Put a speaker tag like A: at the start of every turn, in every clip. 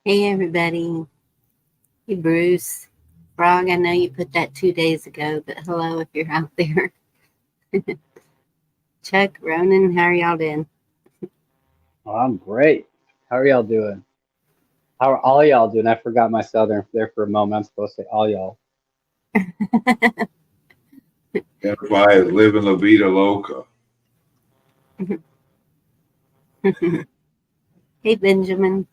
A: Hey everybody. Hey Bruce. Frog, I know you put that 2 days ago, but hello if you're out there. Chuck, Ronan, how are y'all doing?
B: Oh, I'm great. How are y'all doing? How are all y'all doing? I forgot my southern there for a moment. I'm supposed to say all y'all.
C: Everybody is living La Vida Loca.
A: Hey Benjamin.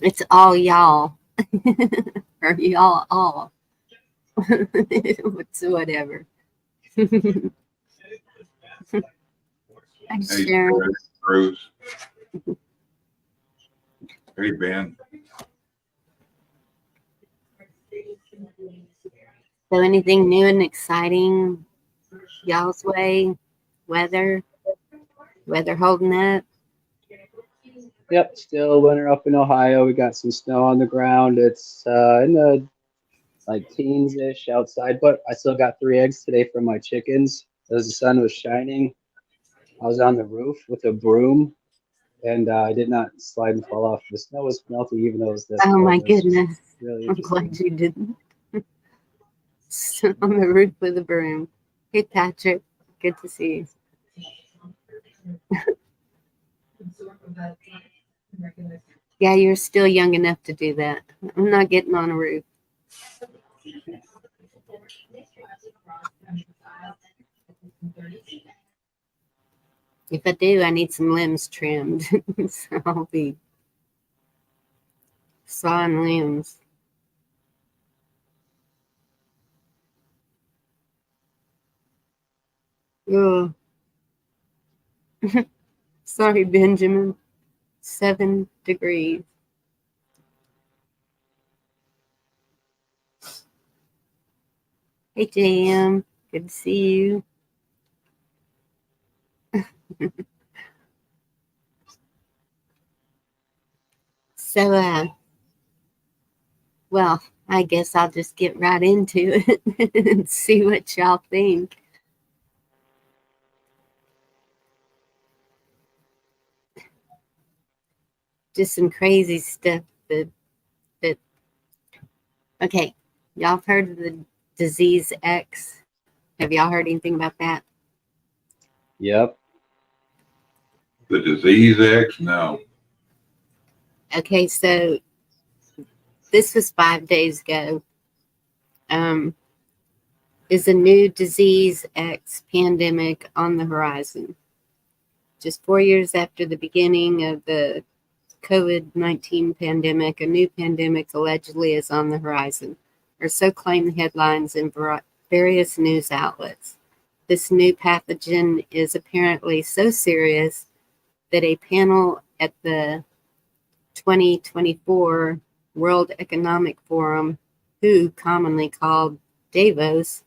A: It's all y'all. Or y'all all. Whatever. I'm
C: Hey,
A: Sharon.
C: Bruce. Hey, Ben.
A: So anything new and exciting y'all's way? Weather? Weather holding up?
B: Yep, still winter up in Ohio. We got some snow on the ground. It's in the like teens ish outside, but I still got three eggs today from my chickens. As the sun was shining, I was on the roof with a broom, and I did not slide and fall off. The snow was melting, even though it was this
A: Oh
B: cold.
A: my
B: It was just
A: goodness.
B: really
A: I'm glad
B: interesting.
A: you didn't. On the roof with a broom. Hey Patrick. Good to see you. Yeah, you're still young enough to do that. I'm not getting on a roof. If I do, I need some limbs trimmed. So I'll be sawing limbs. Oh, sorry, Benjamin. 7 degrees. Hey, JM. Good to see you. So, well, I guess I'll just get right into it and see what y'all think. Just some crazy stuff that okay, y'all have heard of the disease X? Have y'all heard anything about that?
B: Yep.
C: The disease X? No.
A: Okay, so this was 5 days ago. Um, is a new disease X pandemic on the horizon? Just 4 years after the beginning of the COVID-19 pandemic, a new pandemic allegedly is on the horizon, or so claim the headlines in various news outlets. This new pathogen is apparently so serious that a panel at the 2024 World Economic Forum, who commonly called Davos,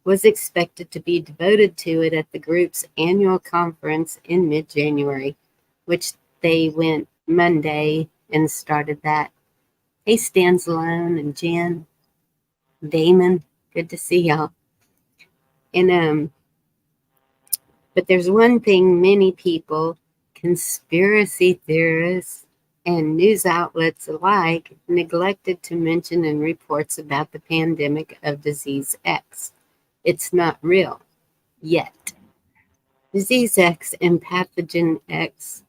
A: was expected to be devoted to it at the group's annual conference in mid-January, which they went Monday and started that. Hey, Stands Alone and Jen, Damon, good to see y'all. And but there's one thing many people, conspiracy theorists, and news outlets alike neglected to mention in reports about the pandemic of disease X. It's not real yet. Disease X and pathogen X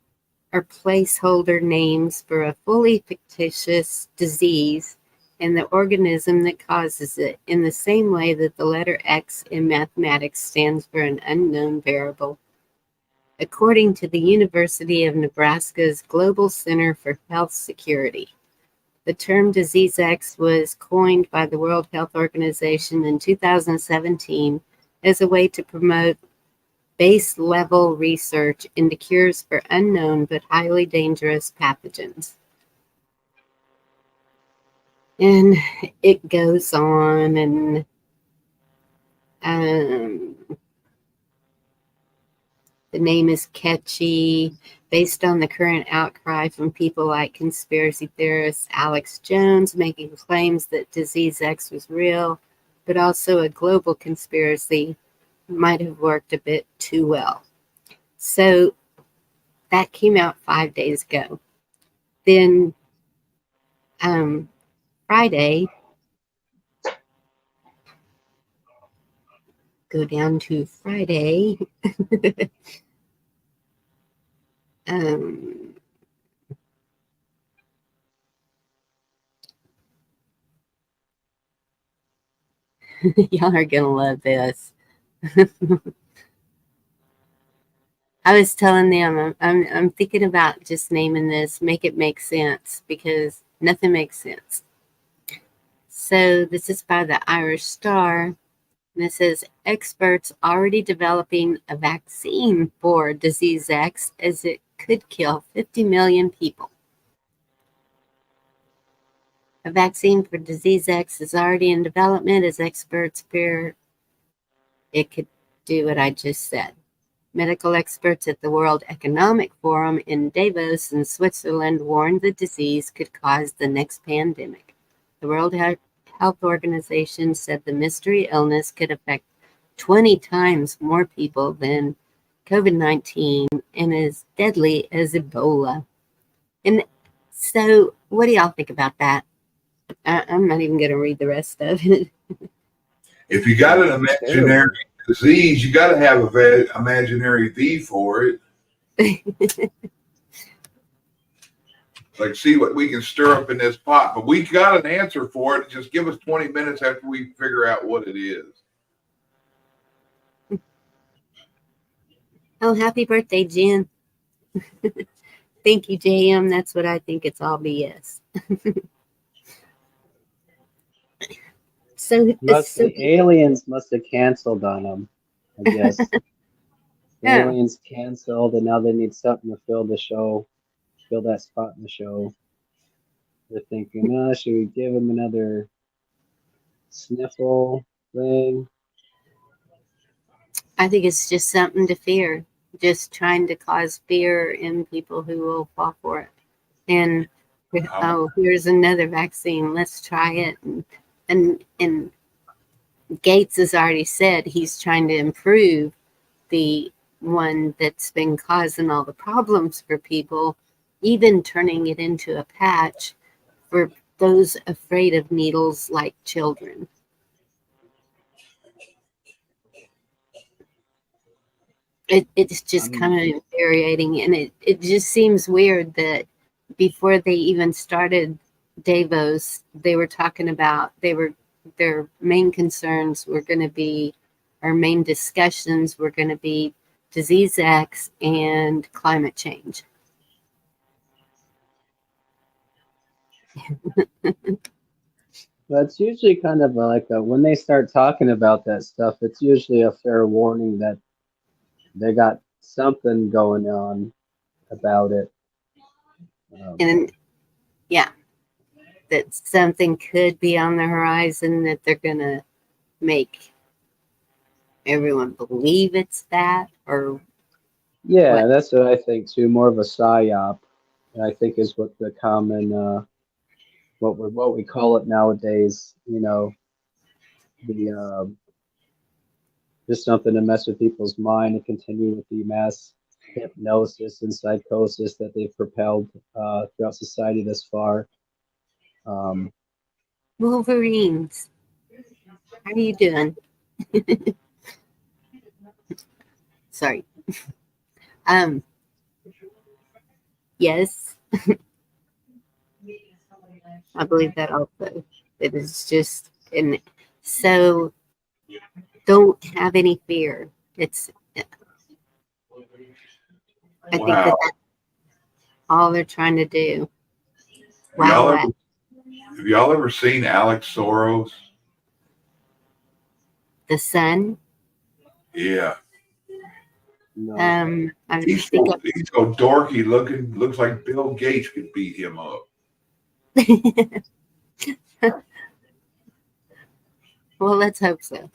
A: are placeholder names for a fully fictitious disease and the organism that causes it, in the same way that the letter X in mathematics stands for an unknown variable. According to the University of Nebraska's Global Center for Health Security, the term Disease X was coined by the World Health Organization in 2017 as a way to promote base level research into cures for unknown but highly dangerous pathogens. And it goes on, and um, the name is catchy, based on the current outcry from people like conspiracy theorist Alex Jones making claims that Disease X was real, but also a global conspiracy might have worked a bit too well. So that came out 5 days ago. Then Friday, go down to Friday. um, y'all are gonna love this. I was telling them I'm thinking about just naming this, make it make sense, because nothing makes sense. So this is by the Irish Star. And it says experts already developing a vaccine for disease X as it could kill 50 million people. A vaccine for disease X is already in development as experts fear it could do what I just said. Medical experts at the World Economic Forum in Davos in Switzerland warned the disease could cause the next pandemic. The World Health Organization said the mystery illness could affect 20 times more people than COVID-19 and is deadly as Ebola. And so, what do y'all think about that? I'm not even going to read the rest of it.
C: If you got an imaginary disease, you got to have an imaginary V for it. Like, see what we can stir up in this pot. But we got an answer for it. Just give us 20 minutes after we figure out what it is.
A: Oh, happy birthday, Jen. Thank you, JM. That's what I think. It's all BS. So
B: The aliens must have canceled on them, I guess. The
A: yeah.
B: aliens canceled, and now they need something to fill the show, fill that spot in the show. They're thinking, oh, should we give them another sniffle thing?
A: I think it's just something to fear, just trying to cause fear in people who will fall for it. And oh, here's another vaccine. Let's try it. And Gates has already said he's trying to improve the one that's been causing all the problems for people, even turning it into a patch for those afraid of needles like children. It's just kind of infuriating, and it just seems weird that before they even started Davos, they were talking about their main concerns were going to be, our main discussions were going to be disease X and climate change.
B: That's usually kind of when they start talking about that stuff, it's usually a fair warning that they got something going on about it.
A: And yeah, that something could be on the horizon, that they're going to make everyone believe it's that, or
B: yeah,
A: what?
B: that's what I think too. More of a psyop, I think, is what the common what we call it nowadays. You know, the just something to mess with people's mind and continue with the mass hypnosis and psychosis that they've propelled throughout society thus far. Um,
A: Wolverines, how are you doing? Sorry. Um, yes, I believe that also. It is just, and so don't have any fear. It's, I think that that's all they're trying to do. Wow.
C: Have y'all ever seen Alex Soros?
A: The sun.
C: Yeah.
B: no.
A: I
C: He's
A: think
C: so dorky looking. Looks like Bill Gates could beat him up.
A: well, let's hope so.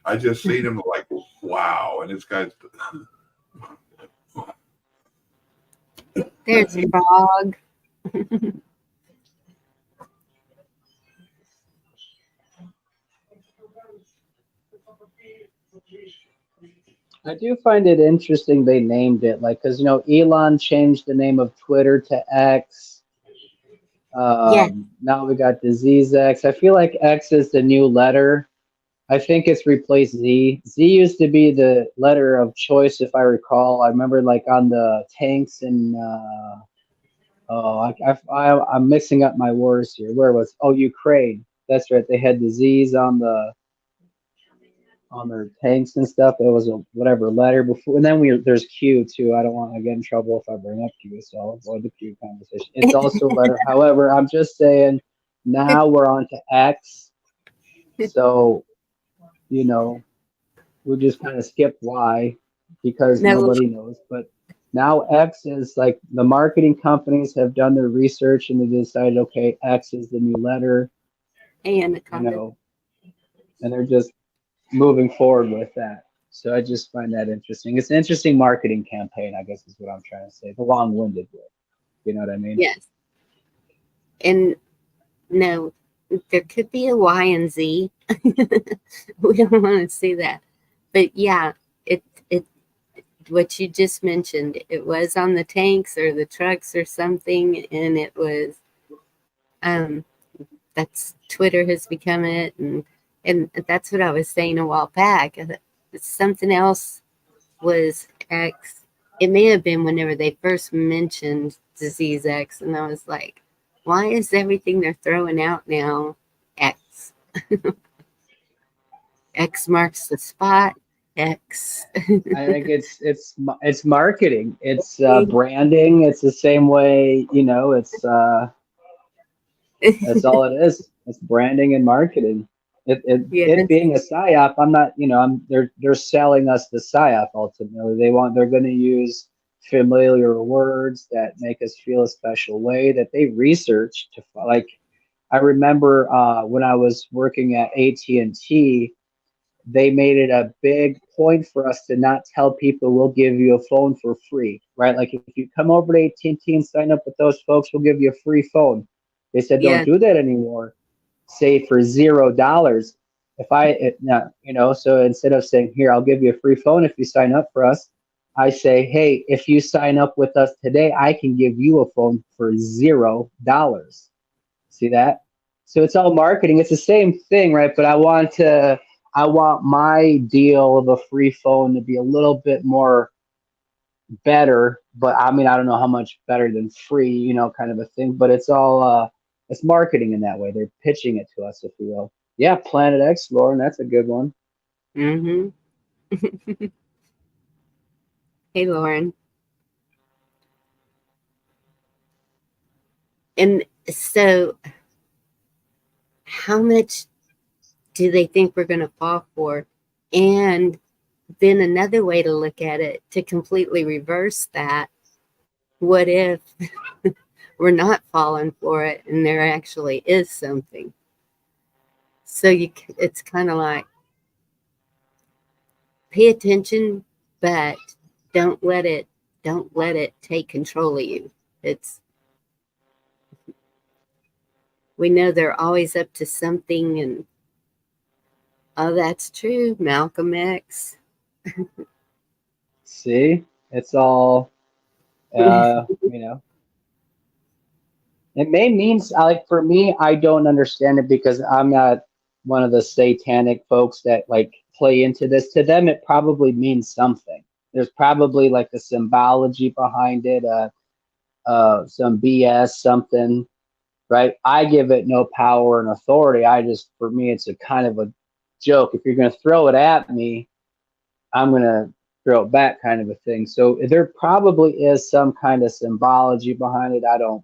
C: I just seen him like, wow. And this guy's
A: There's a frog.
B: I do find it interesting they named it like because Elon changed the name of Twitter to X.
A: Yeah,
B: Now we got Disease X. I feel like X is the new letter. I think it's replaced Z. Z used to be the letter of choice, if I recall. I remember like on the tanks and oh, I'm mixing up my words here. Where was? Oh, Ukraine. That's right. They had the Z's on their tanks and stuff. It was a whatever letter before, and then there's Q too. I don't want to get in trouble if I bring up Q, so I'll avoid the Q conversation. It's also a letter. However, I'm just saying now we're on to X, so you know we just kind of skip Y because
A: no,
B: nobody knows. But now X is like the marketing companies have done their research and they decided, okay, X is the new letter,
A: and the
B: you
A: comment.
B: know, and they're just moving forward with that. So I just find that interesting. It's an interesting marketing campaign, I guess is what I'm trying to say. The long-winded way. You know what I mean?
A: Yes, and no, there could be a Y and Z. We don't want to see that, but yeah, it what you just mentioned. It was on the tanks or the trucks or something, and it was um that's Twitter has become it, and that's what I was saying a while back. Something else was X. It may have been whenever they first mentioned disease X, and I was like, why is everything they're throwing out now X? X marks the spot. X.
B: I think it's marketing. It's branding. It's the same way, that's all it is. It's branding and marketing. It
A: Yes,
B: being a psyop, I'm not, they're selling us the psyop ultimately. They're going to use familiar words that make us feel a special way that they research to like. I remember when I was working at AT&T, they made it a big point for us to not tell people we'll give you a phone for free, right? Like if you come over to AT&T and T and sign up with those folks, we'll give you a free phone. They said don't
A: yes,
B: do that anymore. Say for $0. If I, it, no, so instead of saying here, I'll give you a free phone if you sign up for us, I say, hey, if you sign up with us today, I can give you a phone for $0. See that? So it's all marketing. It's the same thing, right? But I want my deal of a free phone to be a little bit more better. But I mean, I don't know how much better than free, kind of a thing. But it's marketing in that way. They're pitching it to us, if you will. Yeah, Planet X, Lauren, that's a good one.
A: mm-hmm. Hey, Lauren. And so, how much do they think we're going to fall for? And then another way to look at it, to completely reverse that, what if we're not falling for it and there actually is something? So it's kind of like pay attention, but don't let it don't let it take control of you. It's we know they're always up to something, and oh, that's true, Malcolm X.
B: See, it's all, it may means like for me, I don't understand it because I'm not one of the satanic folks that like play into this. To them, it probably means something. There's probably like a symbology behind it, some BS, something, right? I give it no power and authority. For me, it's a kind of a joke. If you're going to throw it at me, I'm going to throw it back, kind of a thing. So there probably is some kind of symbology behind it. I don't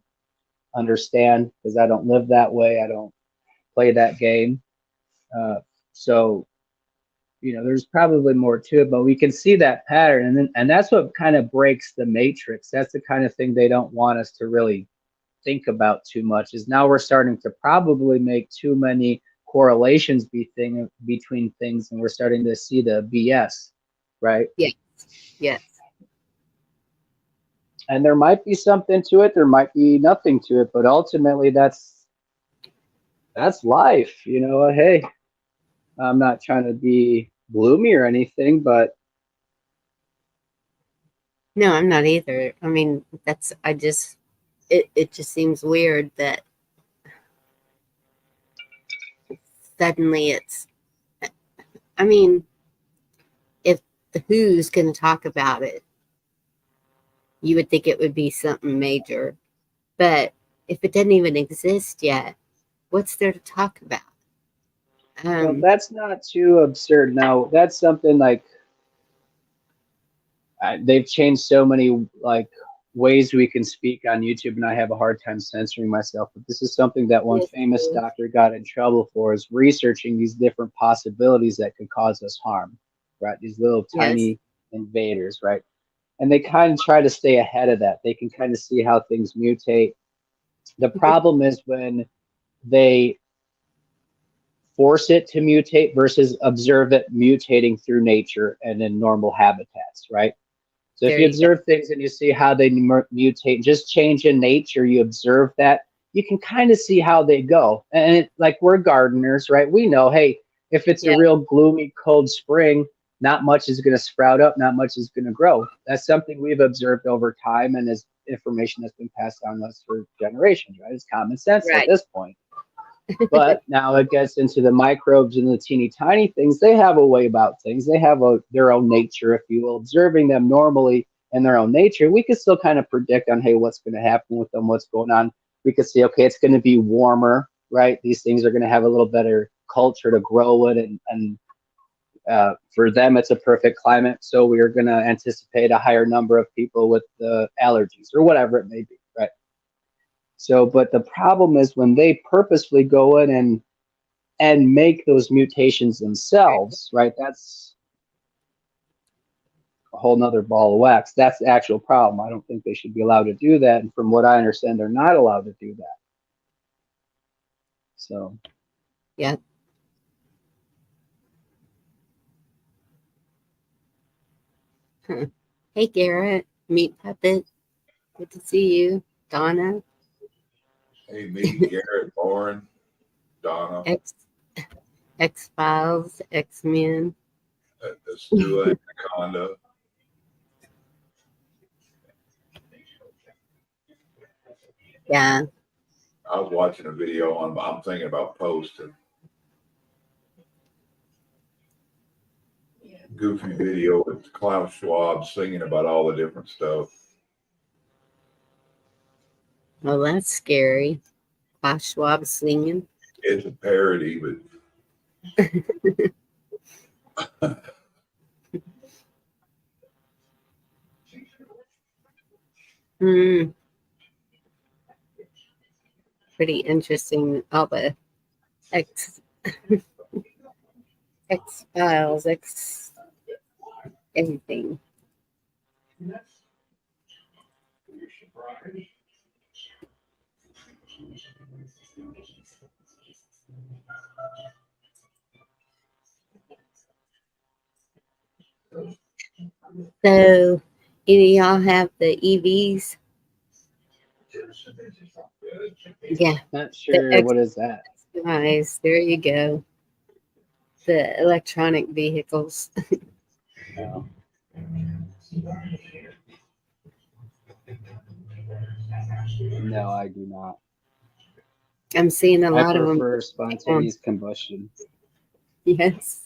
B: understand because I don't live that way. I don't play that game. So there's probably more to it, but we can see that pattern, and that's what kind of breaks the matrix. That's the kind of thing they don't want us to really think about too much. Is now we're starting to probably make too many correlations between things, and we're starting to see the BS, right?
A: Yes, yes.
B: And there might be something to it. There might be nothing to it, but ultimately that's life. Hey, I'm not trying to be gloomy or anything, but
A: No, I'm not either. I mean, it just seems weird that suddenly I mean, if the WHO's going to talk about it, you would think it would be something major. But if it doesn't even exist yet, what's there to talk about?
B: Well, that's not too absurd. Now, that's something like they've changed so many like ways we can speak on YouTube, and I have a hard time censoring myself. But this is something that one
A: Yes,
B: famous doctor got in trouble for, is researching these different possibilities that could cause us harm, right? These little
A: yes,
B: tiny invaders, right? And they kind of try to stay ahead of that. They can kind of see how things mutate. The problem is when they force it to mutate versus observe it mutating through nature and in normal habitats, right? So if
A: there
B: you
A: you go.
B: observe things and you see how they mutate, just change in nature, you observe that, you can kind of see how they go. And like we're gardeners, right? We know, hey, if it's a
A: Yeah,
B: real gloomy, cold spring, not much is going to sprout up, not much is going to grow. That's something we've observed over time and is information that's been passed down to us for generations, right? It's common sense at
A: right.
B: this point. But now it gets into the microbes and the teeny tiny things. They have a way about things. They have their own nature, if you will. Observing them normally in their own nature, we can still kind of predict on, hey, what's going to happen with them, what's going on. We could see, okay, it's going to be warmer, right? These things are going to have a little better culture to grow in, and for them, it's a perfect climate. So we are going to anticipate a higher number of people with allergies or whatever it may be, right? So, but the problem is when they purposefully go in and make those mutations themselves, right? That's a whole nother ball of wax. That's the actual problem. I don't think they should be allowed to do that. And from what I understand, they're not allowed to do that. So,
A: Yeah. Huh. Hey, Garrett, Meat Puppet. Good to see you. Donna,
C: Hey, me, Garrett, Lauren, Donna,
A: X X Files, X Men.
C: the Stu Anaconda.
A: Yeah.
C: I was watching a video on, I'm thinking about posting. Goofy video with Klaus Schwab singing about all the different stuff.
A: Well, that's scary. Klaus Schwab singing.
C: It's a parody, but
A: Hmm. Pretty interesting. All the X X Files, X everything. So, any of y'all have the EVs? Yeah,
B: not
A: the
B: sure
A: X
B: what is that.
A: guys. There you go. The electronic vehicles.
B: No, no, I do not.
A: I'm seeing a
B: I
A: lot of them.
B: prefer spontaneous combustion.
A: Yes,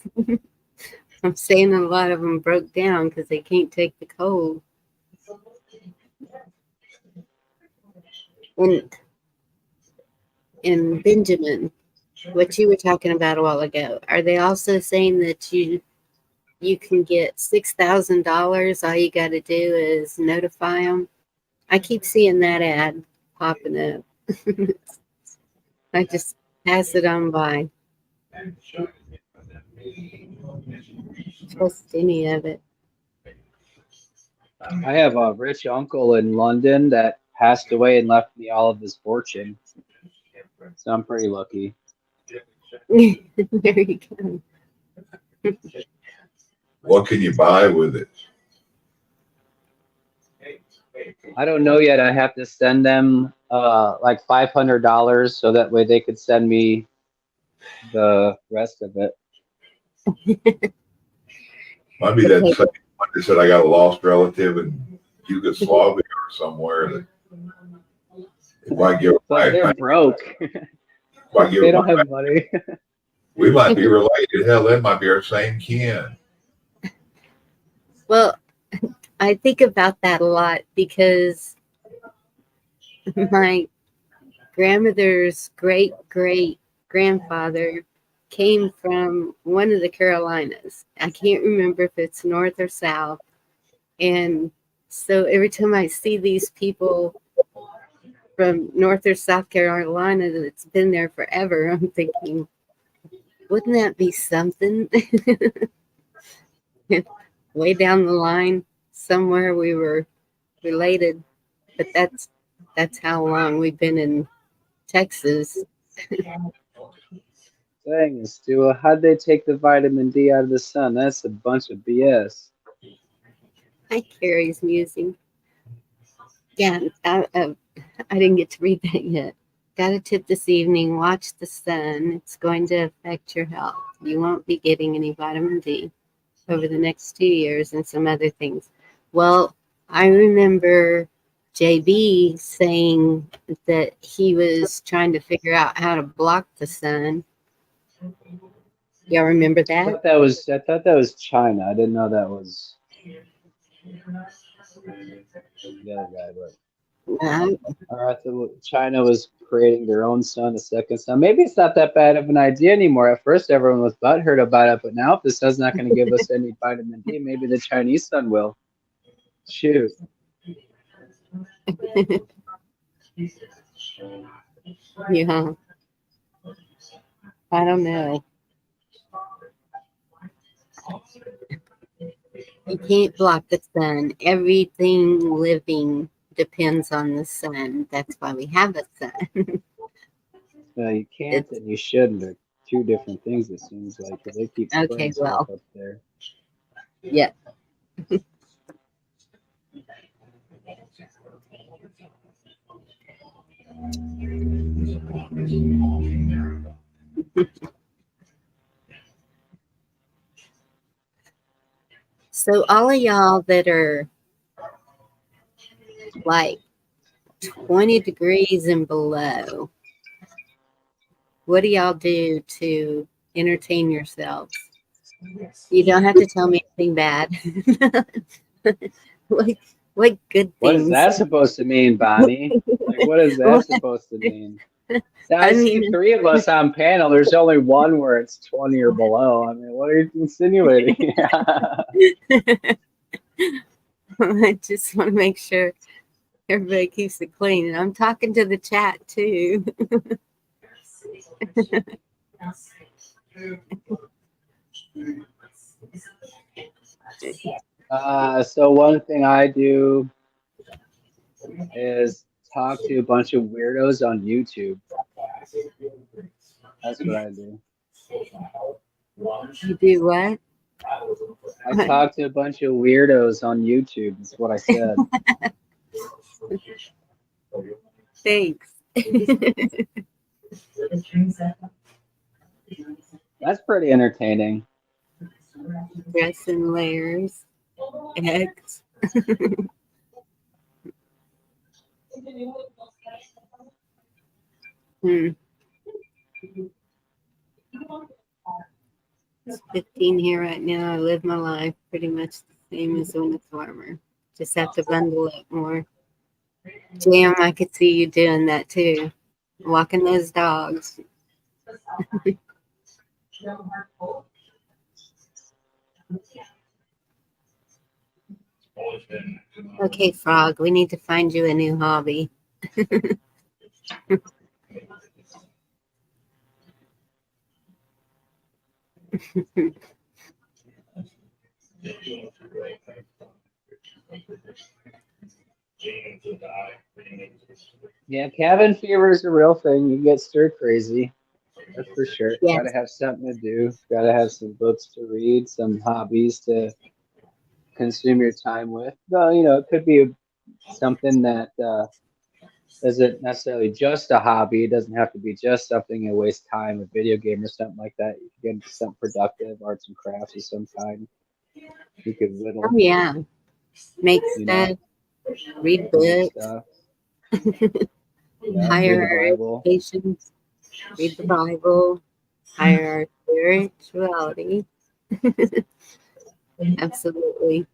A: I'm seeing a lot of them broke down because they can't take the cold. And Benjamin, what you were talking about a while ago, are they also saying that you can get $6,000? All you got to do is notify them. I keep seeing that ad popping up. I just pass it on by. Trust any of it.
B: I have a rich uncle in London that passed away and left me all of his fortune. So I'm pretty lucky.
A: There you go.
C: what can you buy with it?
B: I don't know yet. I have to send them like $500 so that way they could send me the rest of it.
C: Might be that same one that said I got a lost relative in Yugoslavia or somewhere that if I give
B: But they're broke. They don't have money.
C: we might be related. Hell, that might be our same kin.
A: Well, I think about that a lot because my grandmother's great great grandfather came from one of the Carolinas. I can't remember if it's north or south. And so every time I see these people from North or South Carolina that's been there forever, I'm thinking, wouldn't that be something? Way down the line, somewhere we were related, but that's how long we've been in Texas.
B: Dang, Stu, how'd they take the vitamin D out of the sun? That's a bunch of BS.
A: Hi, Carrie's musing. Yeah, I didn't get to read that yet. Got a tip this evening. Watch the sun. It's going to affect your health. You won't be getting any vitamin D over the next 2 years and some other things. Well, I remember JB saying that he was trying to figure out how to block the sun. Y'all remember
B: I
A: that?
B: thought that was China. I didn't know that was the other guy, but China was creating their own sun, a second sun. Maybe it's not that bad of an idea anymore. At first, everyone was butthurt about it, but now if the sun's not going to give us any vitamin D, maybe the Chinese sun will. Shoot.
A: Yeah, I don't know. You can't block the sun. Everything living depends on the sun. That's why we have a sun.
B: No, you can't and you shouldn't. They're two different things, it seems like, because they keep
A: Okay,
B: spraying
A: well,
B: stuff up there.
A: yeah. So all of y'all that are like 20 degrees and below, what do y'all do to entertain yourselves? You don't have to tell me anything bad. what, what good
B: What is
A: things?
B: that supposed to mean, Bonnie? Like, what is that supposed to mean? I see three of us on panel. There's only one where it's 20 or below. I mean, what are you insinuating?
A: I just want to make sure everybody keeps it clean. And I'm talking to the chat too.
B: So one thing I do is talk to a bunch of weirdos on YouTube. That's what I do.
A: You do what?
B: I talk to a bunch of weirdos on YouTube. That's what I said.
A: Thanks.
B: That's pretty entertaining.
A: Dress in layers, eggs. It's 15 here right now. I live my life pretty much the same as when it's warmer. Just have to bundle up more. Jam, I could see you doing that too. Walking those dogs. Okay, Frog, we need to find you a new hobby.
B: Yeah, cabin fever is a real thing. You get stir crazy. That's for sure.
A: Yes.
B: Gotta have something to do. Gotta have some books to read, some hobbies to consume your time with. Well, it could be something that isn't necessarily just a hobby. It doesn't have to be just something you waste time, a video game or something like that. You can get into something productive, arts and crafts of some kind. You could whittle.
A: Oh, yeah. Make
B: You know.
A: stuff. read
B: Good
A: books,
B: stuff. Yeah, read
A: higher
B: the
A: our
B: Bible.
A: education, read the Bible, higher our spirituality. Absolutely.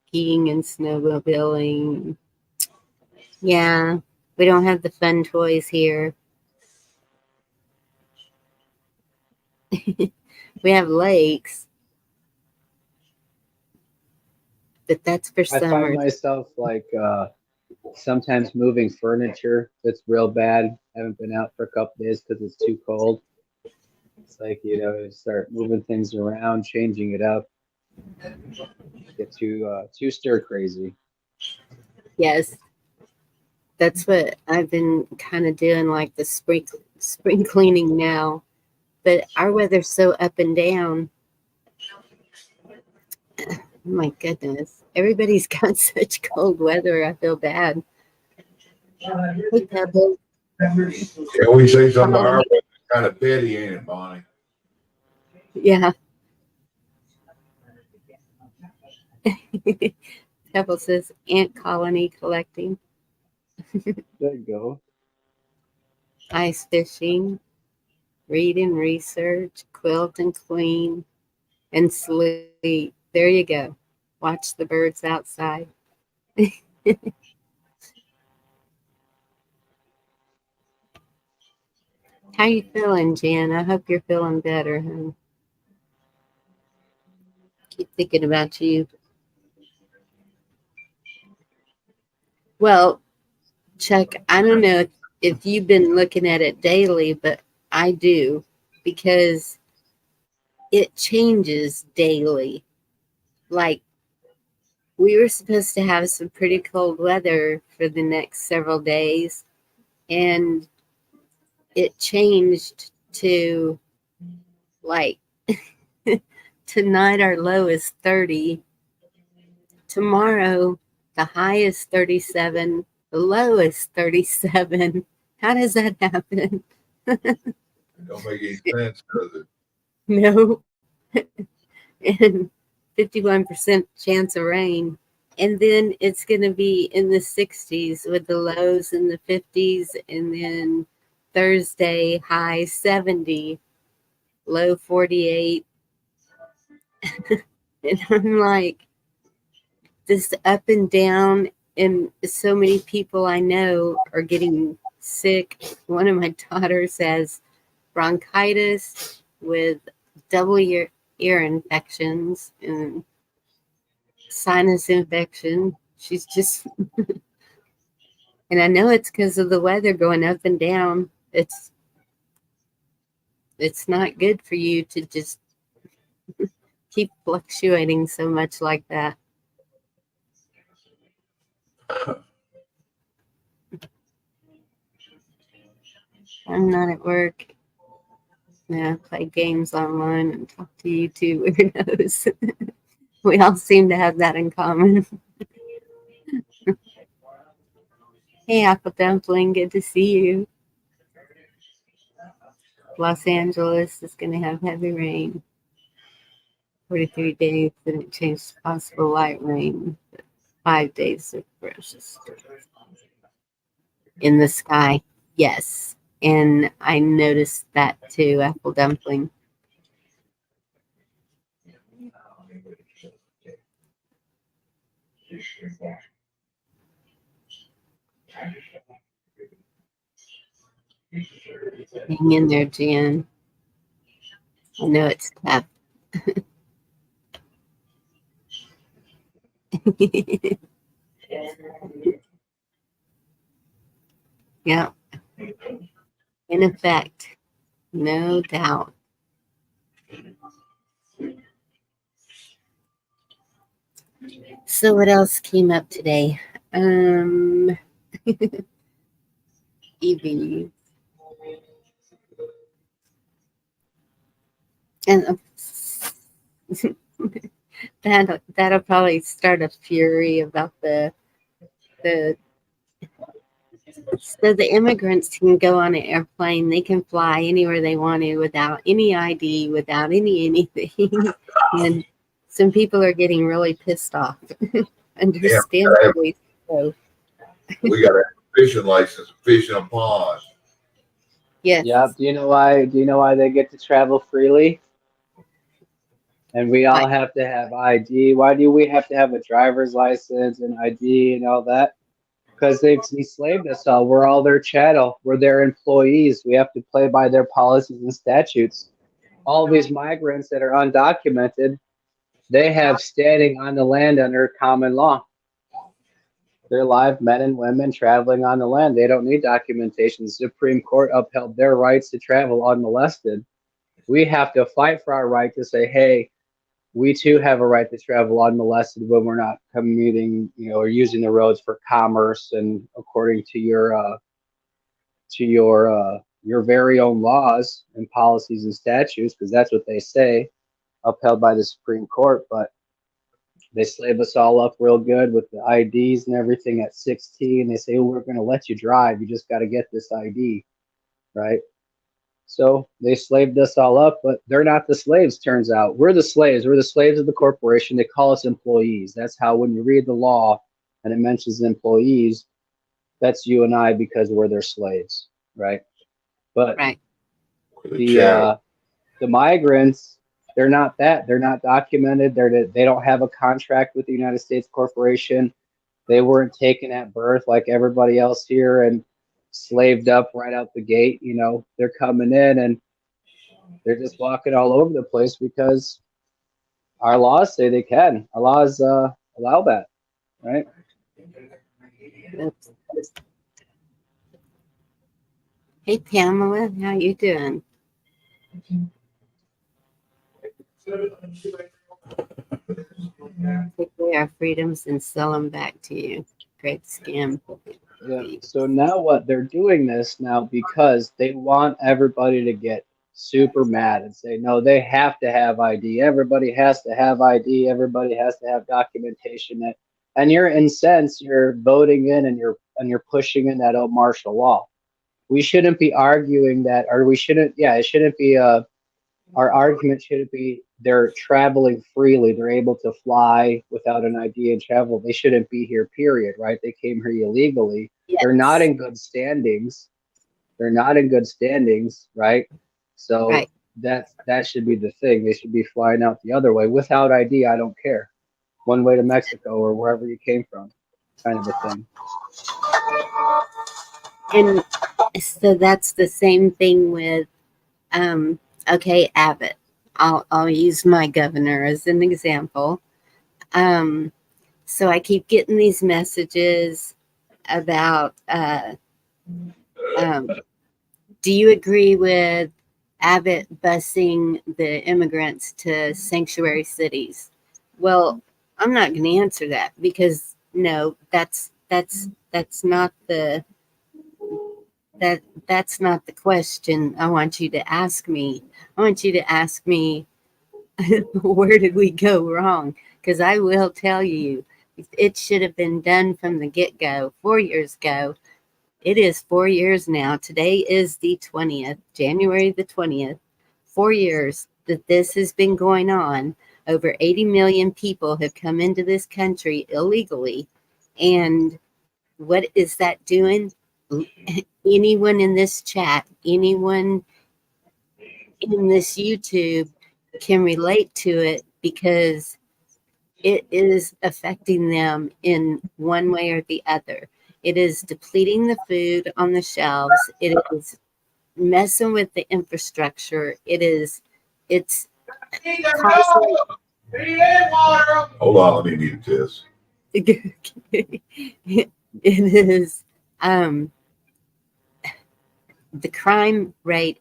A: Skiing and snowmobiling. Yeah, we don't have the fun toys here. We have lakes, but that's for
B: I find
A: summer.
B: myself like sometimes moving furniture that's real bad. Haven't been out for a couple days because it's too cold. It's like, start moving things around, changing it up, get too stir crazy.
A: Yes, that's what I've been kind of doing, like the spring cleaning now. But our weather's so up and down. Oh my goodness, everybody's got such cold weather. I feel bad. Hey, Pebble.
C: Can we say something? Our weather's kind of petty, ain't it, Bonnie?
A: Yeah. Pebble says ant colony collecting,
B: There you go.
A: ice fishing, read and research, quilt and clean, and sleep. There you go. Watch the birds outside. How you feeling, Jan? I hope you're feeling better, huh? Keep thinking about you. Well, Chuck, I don't know if you've been looking at it daily, but I do because it changes daily. Like we were supposed to have some pretty cold weather for the next several days, and it changed to like tonight our low is 30. Tomorrow the high is 37, the low is 37. How does that happen?
C: It don't make any sense, does it?
A: No. And 51% chance of rain. And then it's going to be in the 60s with the lows in the 50s. And then Thursday, high 70, low 48. And I'm like, this up and down. And so many people I know are getting sick. One of my daughters has bronchitis with double ear infections and sinus infection. She's just, and I know it's because of the weather going up and down. It's not good for you to just keep fluctuating so much like that. I'm not at work. Yeah, I play games online and talk to you two weirdos. We all seem to have that in common. Hey, Apple Dumpling, good to see you. Los Angeles is going to have heavy rain. 43 days, then it changed to possible light rain. 5 days of precious in the sky. Yes. And I noticed that too, Apple Dumpling. Hang in there, Jan. I know it's tough. Yeah, in effect, no doubt. So what else came up today? EV. And that'll probably start a fury about the So the immigrants can go on an airplane. They can fly anywhere they want to without any ID, without anything. And some people are getting really pissed off,
C: Damn,
A: understandably so.
C: we got a fishing license, fish in a pond.
B: Yep.
A: Yes.
B: Do you know why they get to travel freely? And we all
A: Why?
B: have to have ID. Why do we have to have a driver's license and ID and all that? Because they've enslaved us all. We're all their chattel. We're their employees. We have to play by their policies and statutes. All these migrants that are undocumented, they have standing on the land under common law. They're live men and women traveling on the land. They don't need documentation. The Supreme Court upheld their rights to travel unmolested. We have to fight for our right to say, hey, we too have a right to travel unmolested when we're not commuting, or using the roads for commerce and according to your very own laws and policies and statutes, because that's what they say, upheld by the Supreme Court. But they slave us all up real good with the IDs and everything at 16. They say, we're going to let you drive. You just got to get this ID, right? So they slaved us all up, but they're not the slaves, turns out. We're the slaves. We're the slaves of the corporation. They call us employees. That's how, when you read the law and it mentions employees, that's you and I, because we're their slaves, right? But
A: Right.
C: The
B: the
C: chattel.
B: uh, the migrants, they're not that. They're not documented. They don't have a contract with the United States corporation. They weren't taken at birth like everybody else here and slaved up right out the gate. They're coming in and they're just walking all over the place because our laws say they can. Our laws allow that, right?
A: Oops. Hey Pamela, how you doing? Take away our freedoms and sell them back to you. Great scam.
B: Yeah. So now what they're doing this now because they want everybody to get super mad and say, no, they have to have ID. Everybody has to have ID. Everybody has to have documentation. And you're in sense, you're voting in and you're pushing in that old martial law. We shouldn't be arguing that, or we shouldn't, yeah, it shouldn't be our argument should be they're traveling freely. They're able to fly without an ID and travel. They shouldn't be here, period, right? They came here illegally. They're not
A: Yes.
B: in good standings. They're not in good standings, right? So
A: Right.
B: that should be the thing. They should be flying out the other way. Without ID, I don't care. One way to Mexico or wherever you came from, kind of a thing.
A: And so that's the same thing with okay, Abbott. I'll use my governor as an example. Um, so I keep getting these messages about um, do you agree with Abbott busing the immigrants to sanctuary cities? Well, I'm not going to answer that because no, that's not that that's not the question I want you to ask me. I want you to ask me where did we go wrong? Because I will tell you, it should have been done from the get go 4 years ago. It is 4 years now. Today is the 20th, January the 20th. 4 years that this has been going on. Over 80 million people have come into this country illegally. And what is that doing? Anyone in this chat, anyone in this YouTube can relate to it because it is affecting them in one way or the other. It is depleting the food on the shelves. It is messing with the infrastructure. It's causing
C: Hold on, let me mute this.
A: it is um the crime rate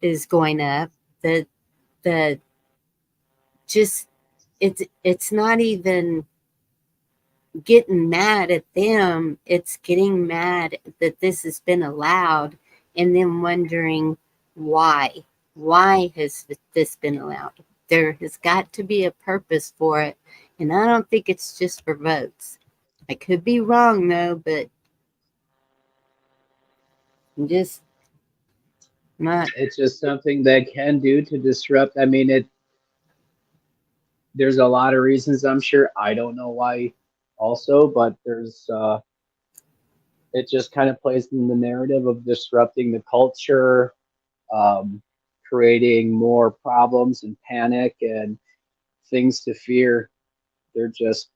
A: is going up. The just it's not even getting mad at them, it's getting mad that this has been allowed and then wondering why. Why has this been allowed? There has got to be a purpose for it, and I don't think it's just for votes. I could be wrong though, but Just not.
B: It's just something they can do to disrupt. I mean, there's a lot of reasons, I'm sure. I don't know why also, but it just kind of plays in the narrative of disrupting the culture, um, creating more problems and panic and things to fear. They're just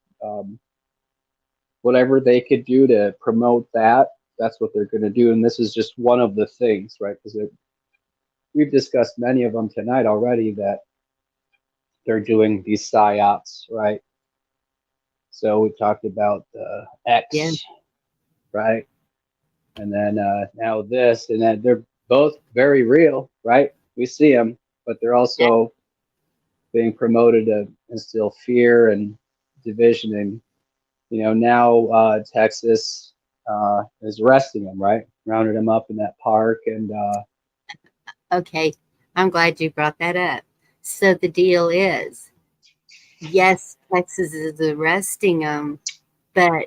B: whatever they could do to promote that. That's what they're going to do, and this is just one of the things, right? Because we've discussed many of them tonight already that they're doing these psyops, right? So we talked about
A: Yeah.
B: X, right? And then now this, and then they're both very real, right? We see them, but they're also being promoted to instill fear and division. And now Texas is arresting him, right? Rounded him up in that park, and
A: Okay. I'm glad you brought that up. So the deal is, yes, Texas is arresting them, but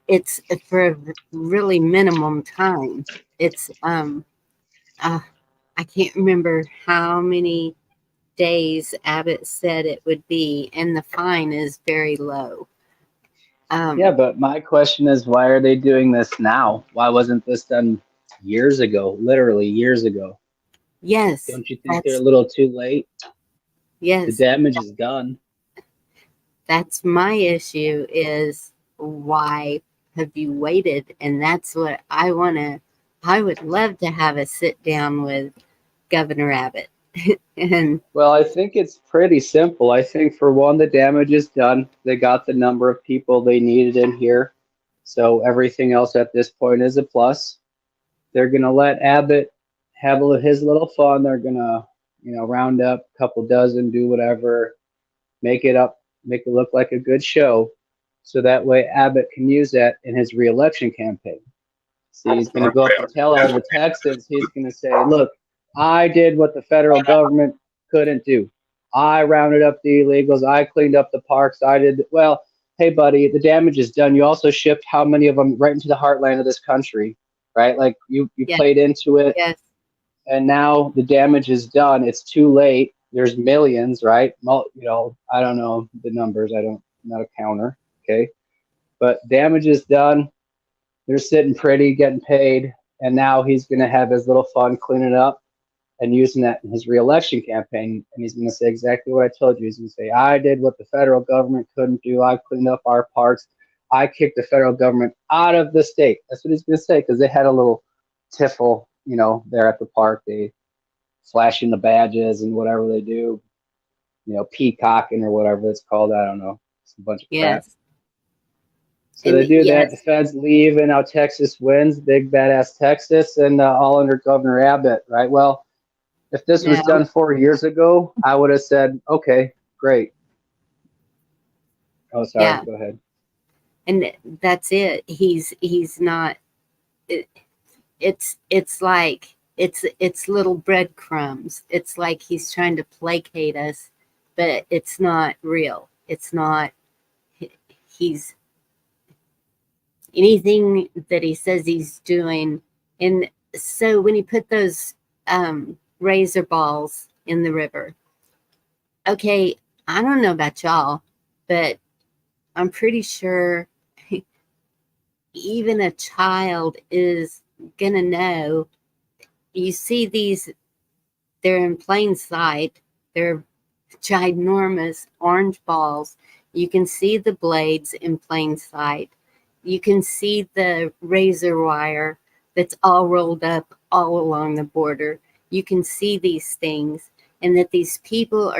A: it's for a really minimum time. It's uh, I can't remember how many days Abbott said it would be, and the fine is very low.
B: yeah.
A: Um,
B: But my question is, why are they doing this now? Why wasn't this done years ago? Literally years ago.
A: yes,
B: Don't you think they're a
A: that's
B: little too late? The
A: yes,
B: damage is done.
A: that's my issue is why have you waited? And that's what I would love to have a sit down with Governor Abbott. And
B: Well, I think it's pretty simple. I think for one, the damage is done. They got the number of people they needed in here. So everything else at this point is a plus. They're going to let Abbott have his little fun. They're going to, round up a couple dozen, do whatever, make it up, make it look like a good show. So that way Abbott can use that in his reelection campaign. See, he's going to go up and tell all the Texans, he's going to say, look, I did what the federal government couldn't do. I rounded up the illegals. I cleaned up the parks. Well, hey, buddy, the damage is done. You also shipped how many of them right into the heartland of this country, right? Like you
A: yes,
B: played into it,
A: yes,
B: and now the damage is done. It's too late. There's millions, right? I don't know the numbers. I'm not a counter, okay? But damage is done. They're sitting pretty, getting paid, and now he's going to have his little fun cleaning up and using that in his reelection campaign. And he's going to say exactly what I told you. He's going to say, I did what the federal government couldn't do. I cleaned up our parks. I kicked the federal government out of the state. That's what he's going to say, because they had a little tiffle, there at the park. They flashing the badges and whatever they do, peacocking or whatever it's called. I don't know. It's a bunch of crap.
A: yes,
B: So
A: and
B: they do that. The
A: yes,
B: feds leave, and now Texas wins, big badass Texas, and all under Governor Abbott, right? Well, if this was
A: no,
B: done 4 years ago, I would have said, okay, great. Oh, sorry.
A: yeah,
B: Go ahead.
A: and that's it. He's not. It, it's like it's little breadcrumbs. It's like he's trying to placate us, but it's not real. It's not. He's anything that he says he's doing. And so when he put those razor balls in the river, okay, I don't know about y'all, but I'm pretty sure even a child is gonna know. You see these, they're in plain sight. They're ginormous orange balls. You can see the blades in plain sight. You can see the razor wire that's all rolled up all along the border. You can see these things, and that these people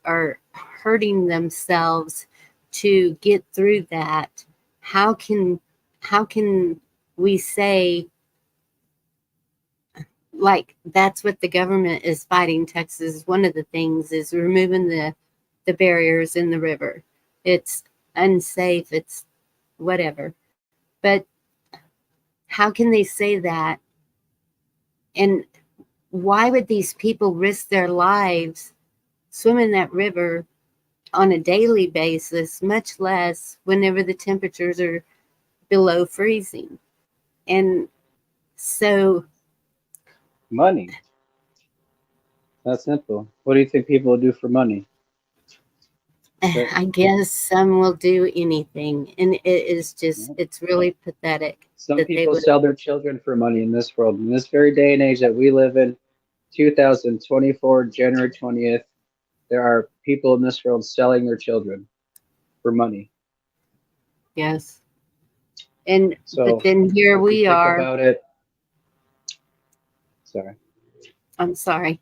A: are hurting themselves to get through that. How can how can we say like that's what the government is fighting Texas? One of the things is removing the barriers in the river. It's unsafe, it's whatever. But how can they say that? And why would these people risk their lives swimming that river on a daily basis, much less whenever the temperatures are below freezing? And So
B: Money. That's simple. What do you think people do for money? That,
A: I guess some will do anything, and it is just,
B: yeah.
A: it's really pathetic
B: Some
A: that they
B: people
A: would.
B: sell their children for money in this world. In this very day and age that we live in, 2024, January 20th, there are people in this world selling their children for money.
A: Yes. And but
B: So
A: then here
B: if you
A: we
B: think
A: are.
B: about it, sorry.
A: I'm sorry,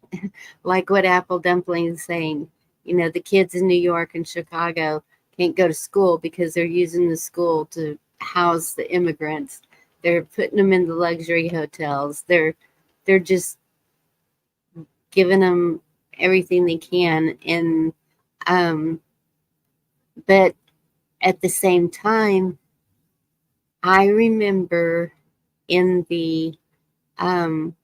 A: like what Apple Dumpling is saying. The kids in New York and Chicago can't go to school because they're using the school to house the immigrants. They're putting them in the luxury hotels. They're just giving them everything they can, and um, but at the same time, I remember in the um,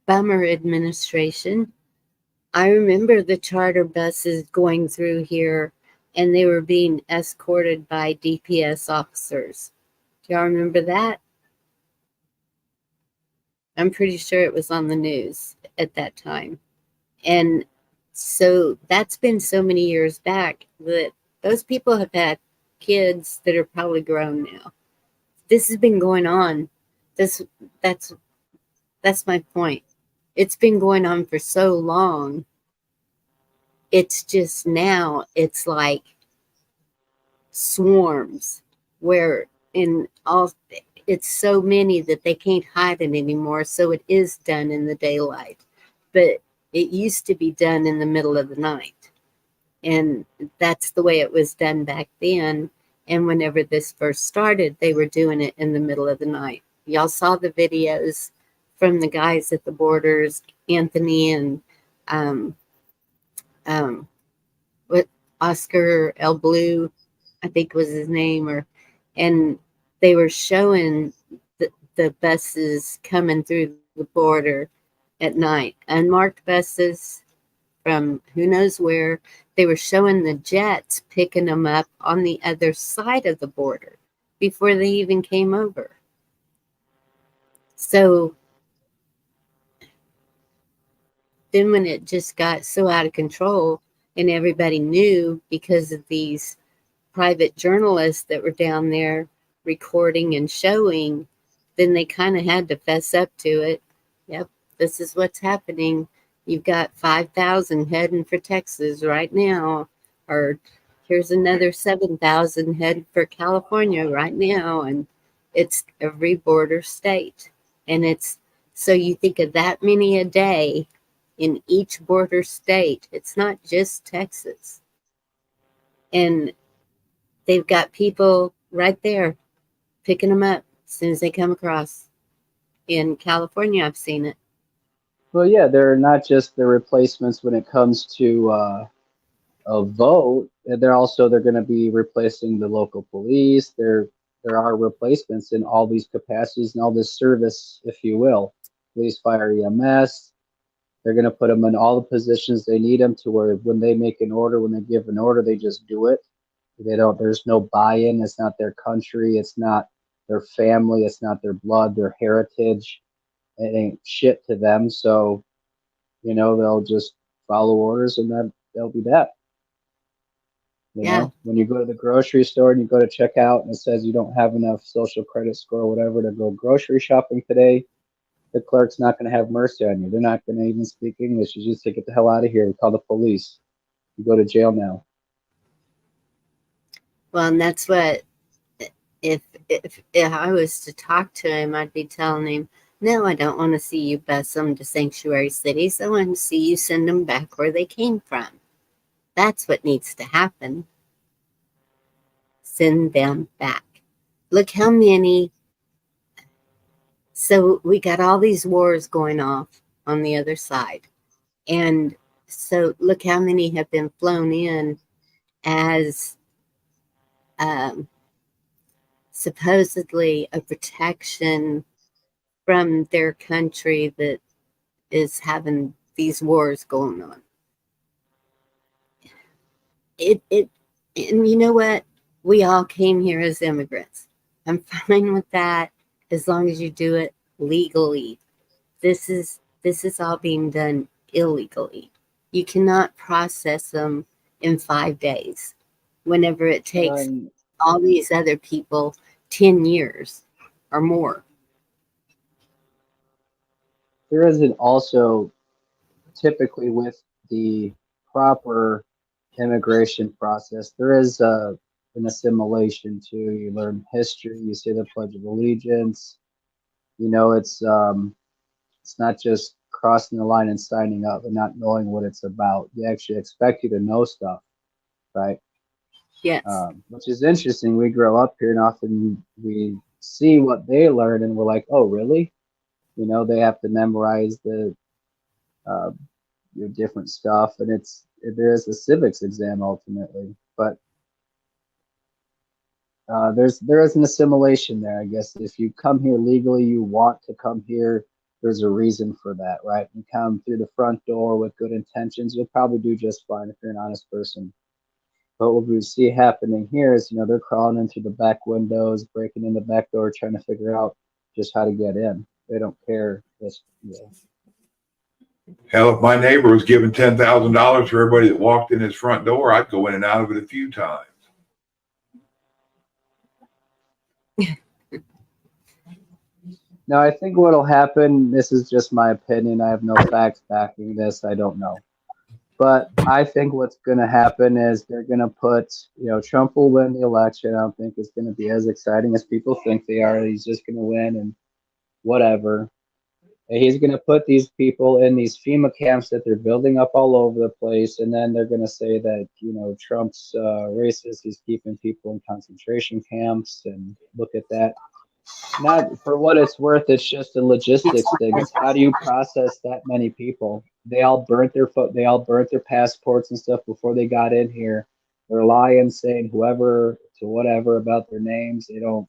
A: Bummer administration, I remember the charter buses going through here and they were being escorted by DPS officers. Do y'all remember that? I'm pretty sure it was on the news at that time. And so that's been so many years back that those people have had kids that are probably grown now. This has been going on. This that's that's my point. It's been going on for so long. It's just now it's like swarms where in all it's so many that they can't hide it anymore, so it is done in the daylight, but it used to be done in the middle of the night, and that's the way it was done back then. And whenever this first started, they were doing it in the middle of the night. Y'all saw the videos from the guys at the borders, Anthony and um, um, what Oscar El Blue, I think was his name, and they were showing the buses coming through the border at night, unmarked buses from who knows where. They were showing the jets picking them up on the other side of the border before they even came over. So then when it just got so out of control and everybody knew because of these private journalists that were down there recording and showing, then they kind of had to fess up to it. Yep, this is what's happening. You've got 5,000 heading for Texas right now, or here's another 7,000 heading for California right now, and it's every border state. And it's so you think of that many a day in each border state. It's not just Texas. And they've got people right there picking them up as soon as they come across. In California, I've seen it.
B: Well, yeah, they're not just the replacements when it comes to a vote. They're going to be replacing the local police. There are replacements in all these capacities and all this service, if you will. Police, fire, EMS. They're going to put them in all the positions they need them to where when they make an order, when they give an order, they just do it. They don't, there's no buy-in. It's not their country. It's not their family. It's not their blood, their heritage. It ain't shit to them. So, they'll just follow orders and then they'll be that.
A: Yeah,
B: When you go to the grocery store and you go to check out and it says you don't have enough social credit score or whatever to go grocery shopping today, the clerk's not going to have mercy on you. They're not going to even speak English. You just say, get the hell out of here. We call the police. You go to jail now.
A: well, and that's what if I was to talk to him, I'd be telling him, no, I don't want to see you bus them to sanctuary cities. I want to see you send them back where they came from. That's what needs to happen. Send them back. Look how many. So we got all these wars going off on the other side. And so look how many have been flown in as um, supposedly a protection from their country that is having these wars going on. It and you know what? We all came here as immigrants. I'm fine with that as long as you do it legally. This is all being done illegally. You cannot process them in 5 days whenever it takes
B: And
A: all these other people 10 years or more.
B: there isn't also typically with the proper immigration process, there is an assimilation too. You learn history, you say the Pledge of Allegiance. You know, it's not just crossing the line and signing up and not knowing what it's about. They actually expect you to know stuff, right?
A: Yes.
B: Which is interesting. We grow up here and often we see what they learn and we're like, oh, really? You know, they have to memorize the uh, your different stuff, and there is a civics exam ultimately, but there is an assimilation there. I guess if you come here legally, you want to come here. There's a reason for that, right? You come through the front door with good intentions, you'll probably do just fine if you're an honest person. But what we see happening here is, you know, they're crawling in through the back windows, breaking in the back door, trying to figure out just how to get in. They don't care. Just, you know.
C: Hell, if my neighbor was giving $10,000 for everybody that walked in his front door, I'd go in and out of it a few times.
B: Now, I think what'll happen, this is just my opinion. I have no facts backing this. I don't know. But I think what's going to happen is they're going to put, you know, Trump will win the election. I don't think it's going to be as exciting as people think they are. He's just going to win and whatever. And he's going to put these people in these FEMA camps that they're building up all over the place. And then they're going to say that, you know, Trump's racist. He's keeping people in concentration camps. And look at that. Not for what it's worth, it's just a logistics thing. It's how do you process that many people? They all burnt their passports and stuff before they got in here. They're lying, saying whoever to whatever about their names. They don't,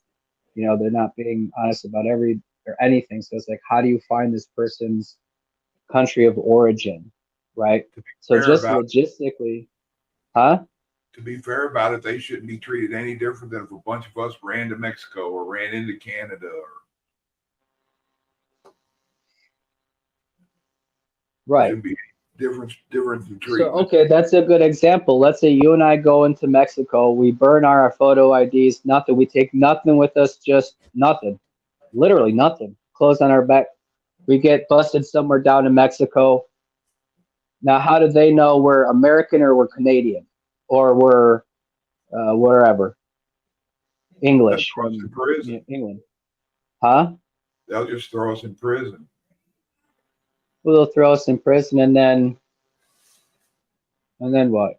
B: you know, they're not being honest about every or anything. So it's like, how do you find this person's country of origin, right?
C: To be
B: So
C: fair
B: just
C: about
B: logistically, huh?
C: to be fair about it, they shouldn't be treated any different than if a bunch of us ran to Mexico or ran into Canada or
B: Right.
C: shouldn't be difference in
B: So,
C: treatment.
B: okay, that's a good example. Let's say you and I go into Mexico, we burn our photo IDs, nothing. We take nothing with us, just nothing. Literally nothing. Clothes on our back. We get busted somewhere down in Mexico. Now, how do they know we're American or we're Canadian or we're wherever?
C: They'll
B: English
C: throw us in
B: from
C: prison.
B: England. Huh?
C: They'll just throw us in prison.
B: Well, they'll throw us in prison and then what?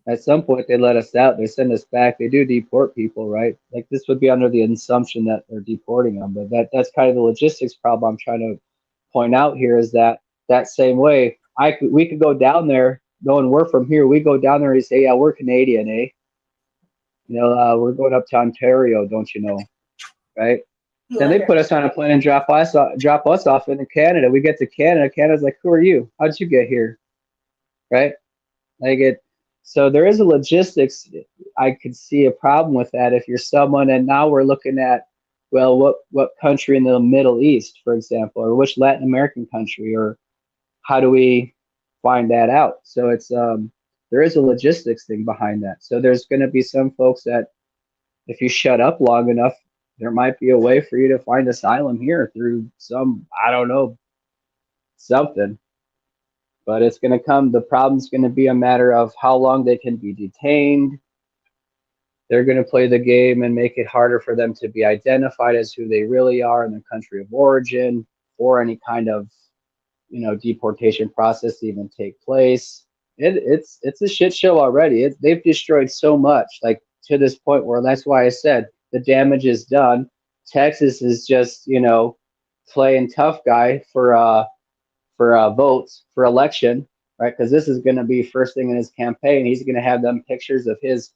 B: At some point, they let us out. They send us back. They do deport people, right? Like this would be under the assumption that they're deporting them, but that's kind of the logistics problem I'm trying to point out here. Is that same way? We could go down there knowing we're from here. We go down there and say, yeah, we're Canadian, eh? You know, we're going up to Ontario, don't you know, right? Then they put us on a plane and drop us off in Canada. We get to Canada. Canada's like, who are you? How'd you get here, right? Like it, so there is a logistics. I could see a problem with that if you're someone, and now we're looking at, well, what country in the Middle East, for example, or which Latin American country, or how do we find that out? So it's there is a logistics thing behind that. So there's going to be some folks that if you shut up long enough, there might be a way for you to find asylum here through some, I don't know, something. But it's going to come, the problem's going to be a matter of how long they can be detained. They're going to play the game and make it harder for them to be identified as who they really are in their country of origin, or any kind of, you know, deportation process to even take place. It's a shit show already. They've destroyed so much, like to this point where that's why I said the damage is done. Texas is just, you know, playing tough guy for votes for election, right? Because this is going to be first thing in his campaign. He's going to have them pictures of his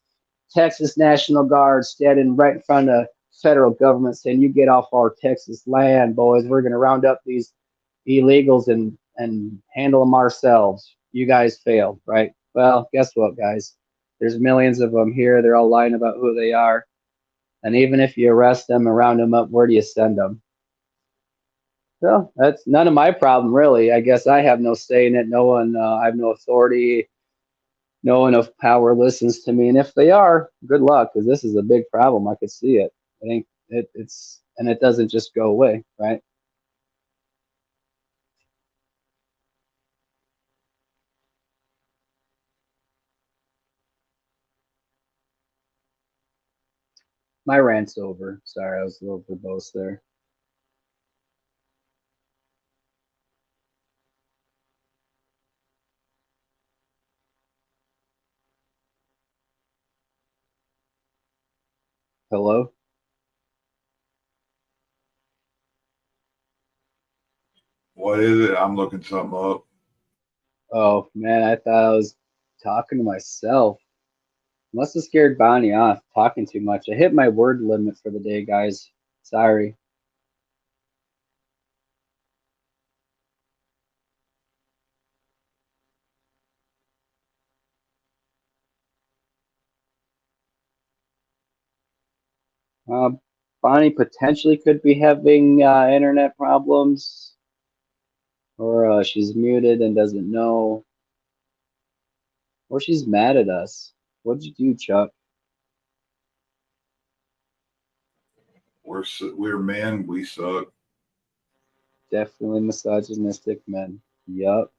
B: Texas National Guard standing right in front of federal government saying, "You get off our Texas land, boys. We're going to round up these illegals and handle them ourselves. You guys failed, right?" Well, guess what, guys? There's millions of them here. They're all lying about who they are. And even if you arrest them and round them up, where do you send them? So that's none of my problem, really. I guess I have no say in it. No one, I have no authority. No one of power listens to me. And if they are, good luck, because this is a big problem. I could see it. I think it's, and it doesn't just go away, right? My rant's over. Sorry, I was a little verbose there. Hello?
C: What is it? I'm looking something up.
B: Oh, man, I thought I was talking to myself. Must have scared Bonnie off talking too much. I hit my word limit for the day, guys. Sorry. Uh, Bonnie potentially could be having internet problems, or she's muted and doesn't know, or she's mad at us. What'd you do, Chuck?
C: We're men. We suck.
B: Definitely misogynistic men. Yup.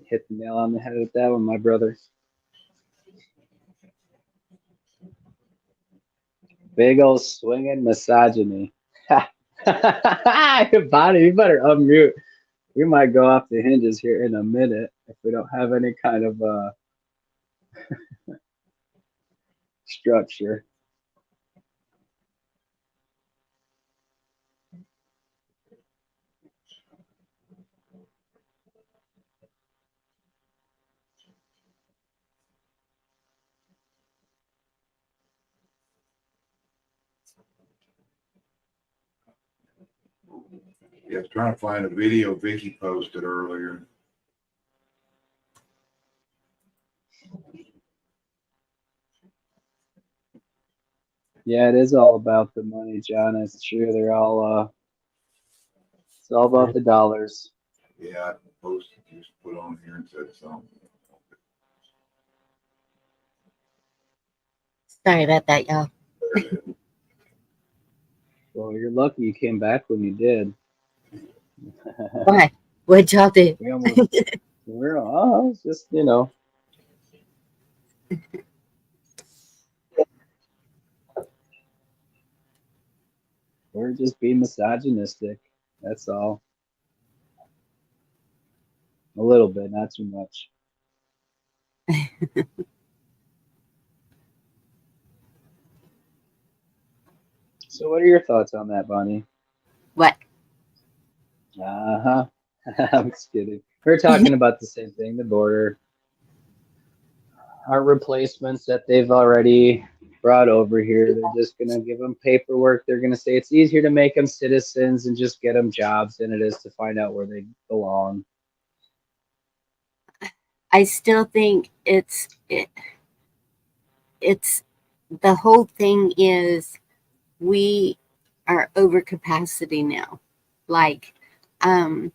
B: Hit the nail on the head with that one, my brother. Big old swinging misogyny. Bonnie, you better unmute. We might go off the hinges here in a minute if we don't have any kind of structure.
C: Yeah, I was trying to find a video Vicky posted earlier.
B: Yeah, it is all about the money, John. It's true. They're all it's all about the dollars.
C: Yeah, I posted, just put on here and said something.
A: Sorry about that, y'all.
B: Well, you're lucky you came back when you did.
A: Why? What'd y'all do?
B: We almost we're oh, it's just we're just being misogynistic. That's all. A little bit, not too much. So, what are your thoughts on that, Bonnie?
A: What?
B: Uh huh. I'm just kidding. We're talking about the same thing, the border. Our replacements that they've already brought over here. They're just going to give them paperwork. They're going to say it's easier to make them citizens and just get them jobs than it is to find out where they belong.
A: I still think it's the whole thing is we are over capacity now. Like in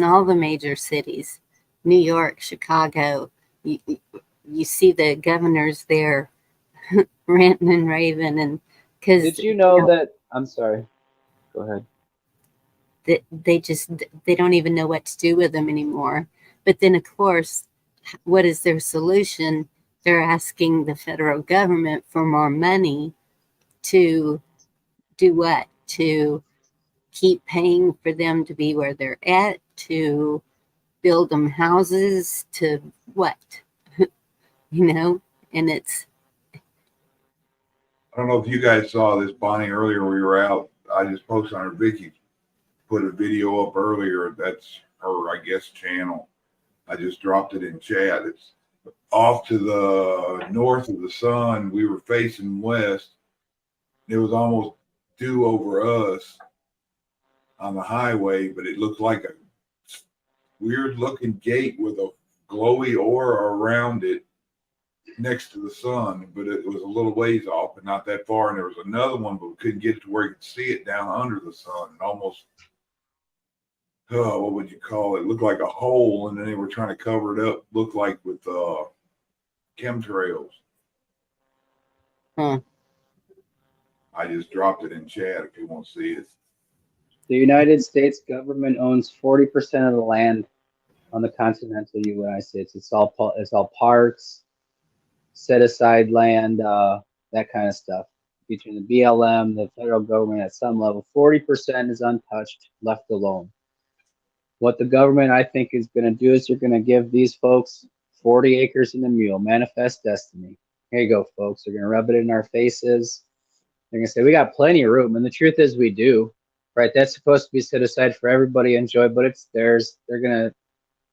A: all the major cities, New York, Chicago, you, you see the governors there ranting and raving, and because
B: Did you know that? I'm sorry. Go ahead.
A: they just they don't even know what to do with them anymore. But then, of course, what is their solution? They're asking the federal government for more money to do what? To keep paying for them to be where they're at, to build them houses, to what? You know, and it's
C: I don't know if you guys saw this, Bonnie, earlier we were out. I just posted on her. Vicky put a video up earlier. That's her, I guess, channel. I just dropped it in chat. It's off to the north of the sun. We were facing west. It was almost due over us on the highway, but it looked like a weird looking gate with a glowy aura around it. next to the sun, but it was a little ways off, but not that far. And there was another one, but we couldn't get it to where you could see it down under the sun, and almost, oh, what would you call it? Looked like a hole, and then they were trying to cover it up. Looked like with chemtrails.
A: Hmm.
C: I just dropped it in chat if you want to see it.
B: The United States government owns 40% of the land on the continental United States. It's all parks, set aside land, that kind of stuff. Between the BLM, the federal government at some level, 40% is untouched, left alone. What the government, I think, is going to do is they're going to give these folks 40 acres and a mule, manifest destiny. Here you go, folks. They're going to rub it in our faces. They're going to say, we got plenty of room. And the truth is we do, right? That's supposed to be set aside for everybody to enjoy, but it's theirs. They're going to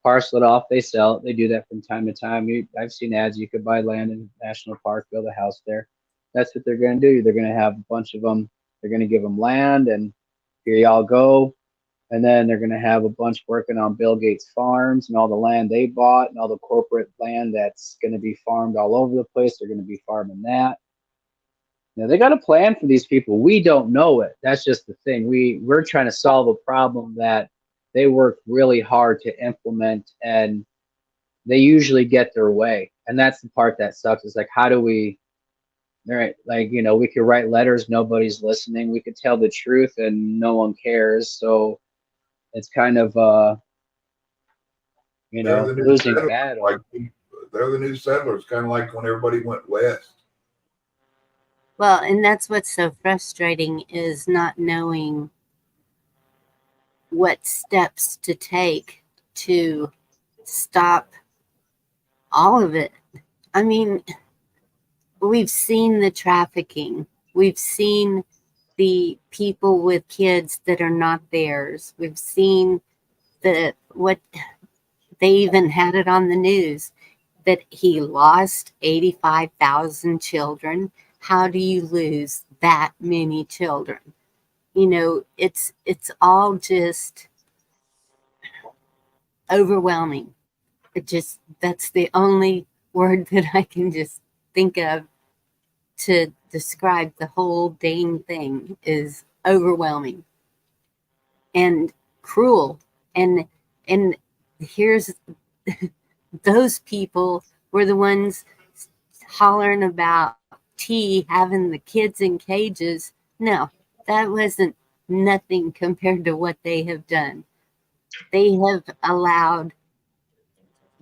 B: parcel it off. They sell it. They do that from time to time. I've seen ads. You could buy land in National Park, build a house there. That's what they're going to do. They're going to have a bunch of them. They're going to give them land, and here y'all go. And then they're going to have a bunch working on Bill Gates farms and all the land they bought and all the corporate land that's going to be farmed all over the place. They're going to be farming that. Now, they got a plan for these people. We don't know it. That's just the thing. We're trying to solve a problem that they work really hard to implement, and they usually get their way. And that's the part that sucks. It's like, how do we, right? Like, we could write letters, nobody's listening. We could tell the truth and no one cares. So it's kind of,
C: They're the new
B: losing
C: settlers.
B: battle.
C: They're the new settlers, kind of like when everybody went west.
A: Well, and that's what's so frustrating is not knowing what steps to take to stop all of it. I mean, we've seen the trafficking. We've seen the people with kids that are not theirs. We've seen what they even had it on the news that he lost 85,000 children. How do you lose that many children? It's all just overwhelming. That's the only word that I can just think of to describe the whole dang thing is overwhelming and cruel. And here's those people were the ones hollering about having the kids in cages. No, that wasn't nothing compared to what they have done. They have allowed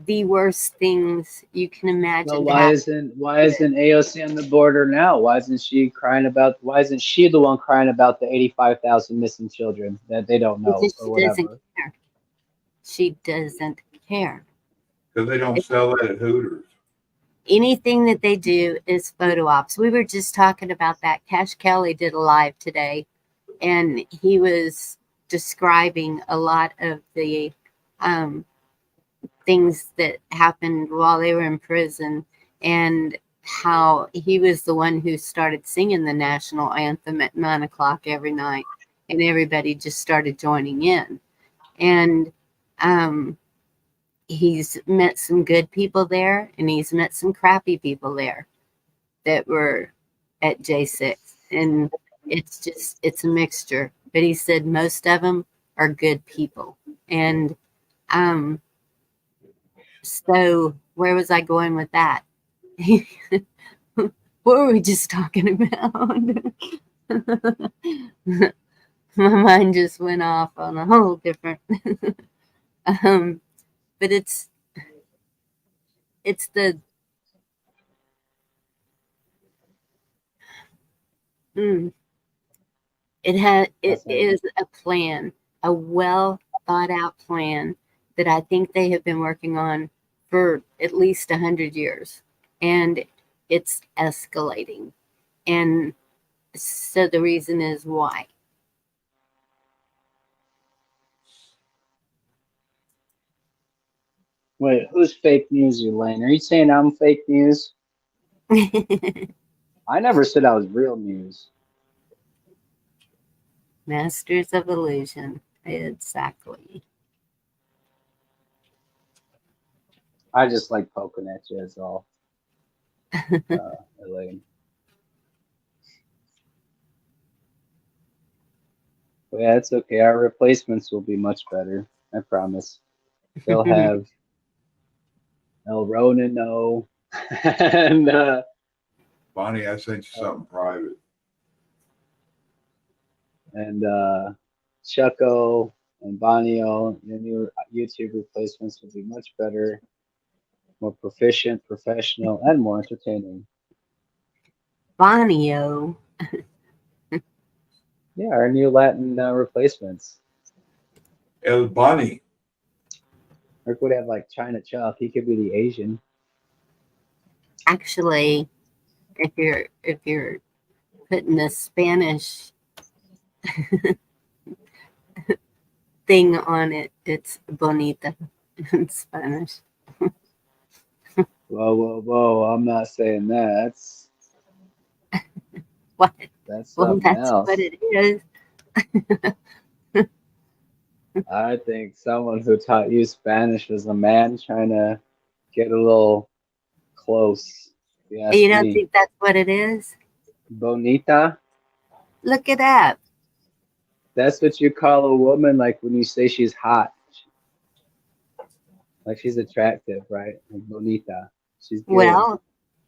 A: the worst things you can imagine.
B: So why isn't AOC on the border now? Why isn't she the one crying about the 85,000 missing children that they don't know
A: Because
B: or
A: she
B: whatever?
A: doesn't care. She doesn't care.
C: Because they don't sell that at Hooters.
A: Anything that they do is photo ops. We were just talking about that. Cash Kelly did a live today, and he was describing a lot of the things that happened while they were in prison, and how he was the one who started singing the national anthem at 9 o'clock every night, and everybody just started joining in. And he's met some good people there, and he's met some crappy people there that were at J6. And it's a mixture. But he said most of them are good people. And so where was I going with that? What were we just talking about? My mind just went off on a whole different but it's the it is a plan, a well thought out plan that I think they have been working on for at least 100 years, and it's escalating. And so the reason is why.
B: Wait, who's fake news, Elaine? Are you saying I'm fake news? I never said I was real news.
A: Masters of Illusion. Exactly.
B: I just like poking at you, that's all. Elaine. But yeah, it's okay. Our replacements will be much better. I promise. They'll have El Ronan and
C: Bonnie, I sent you something private.
B: and Chucko and Bonio. The new YouTube replacements will be much better, more proficient, professional, and more entertaining.
A: Bonio.
B: Yeah, our new Latin replacements.
C: El Bonnie.
B: Or could have like China Chuck. He could be the Asian.
A: Actually, if you're putting a Spanish thing on it, it's bonita in Spanish.
B: Whoa, whoa, whoa! I'm not saying that.
A: What?
B: That's
A: Well,
B: something
A: that's what
B: else.
A: it is.
B: I think someone who taught you Spanish was a man trying to get a little close. If you ask
A: You don't
B: me.
A: think that's what it is?
B: Bonita?
A: Look it up.
B: That's what you call a woman like when you say she's hot. Like she's attractive, right? Like bonita. She's good.
A: Well,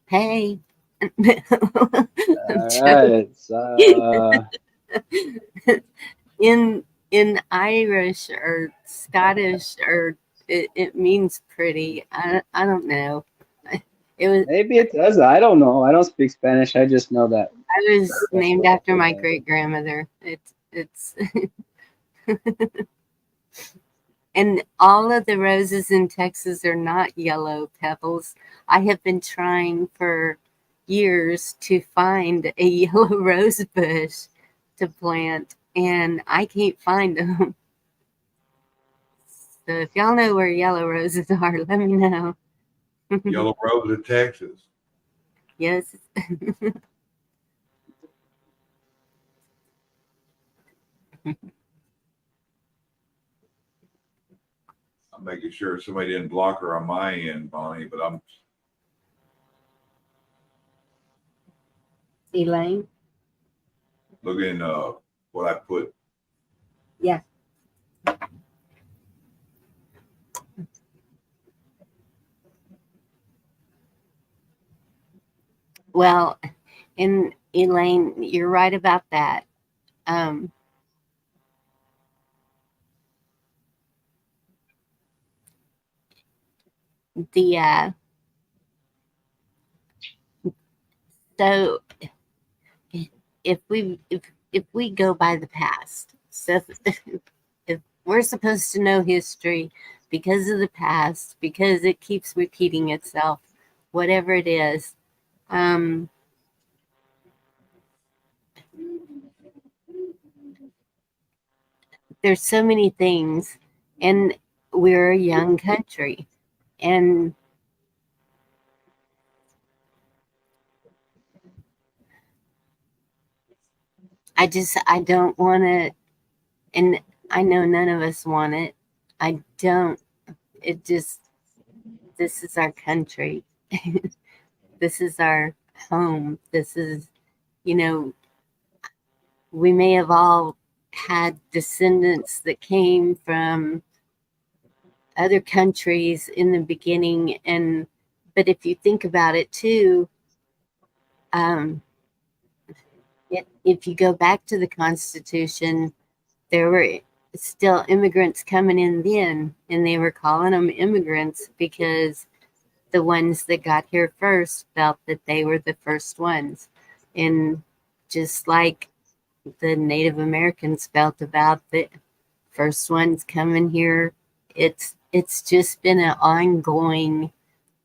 A: hey. I'm
B: All
A: joking.
B: right. So
A: In Irish or Scottish or it means pretty. I don't know. It was
B: maybe it does. I don't know. I don't speak Spanish. I just know that
A: I was
B: that's
A: named
B: what
A: after
B: they
A: my
B: meant.
A: great grandmother. It's and all of the roses in Texas are not yellow petals. I have been trying for years to find a yellow rose bush to plant, and I can't find them. So if y'all know where yellow roses are, let me know.
C: Yellow Rose of Texas.
A: Yes.
C: I'm making sure somebody didn't block her on my end, Bonnie, but I'm
A: Elaine?
C: looking what I put.
A: Yeah. Well, and Elaine, you're right about that. Um, the so if we go by the past, so if we're supposed to know history because of the past, because it keeps repeating itself, whatever it is, um, there's so many things, and we're a young country, and I don't want to, and I know none of us want it. I don't. It just this is our country. This is our home. This is, you know, we may have all had descendants that came from other countries in the beginning, and but if you think about it too, um, if you go back to the Constitution, there were still immigrants coming in then, and they were calling them immigrants because the ones that got here first felt that they were the first ones. And just like the Native Americans felt about the first ones coming here, it's just been an ongoing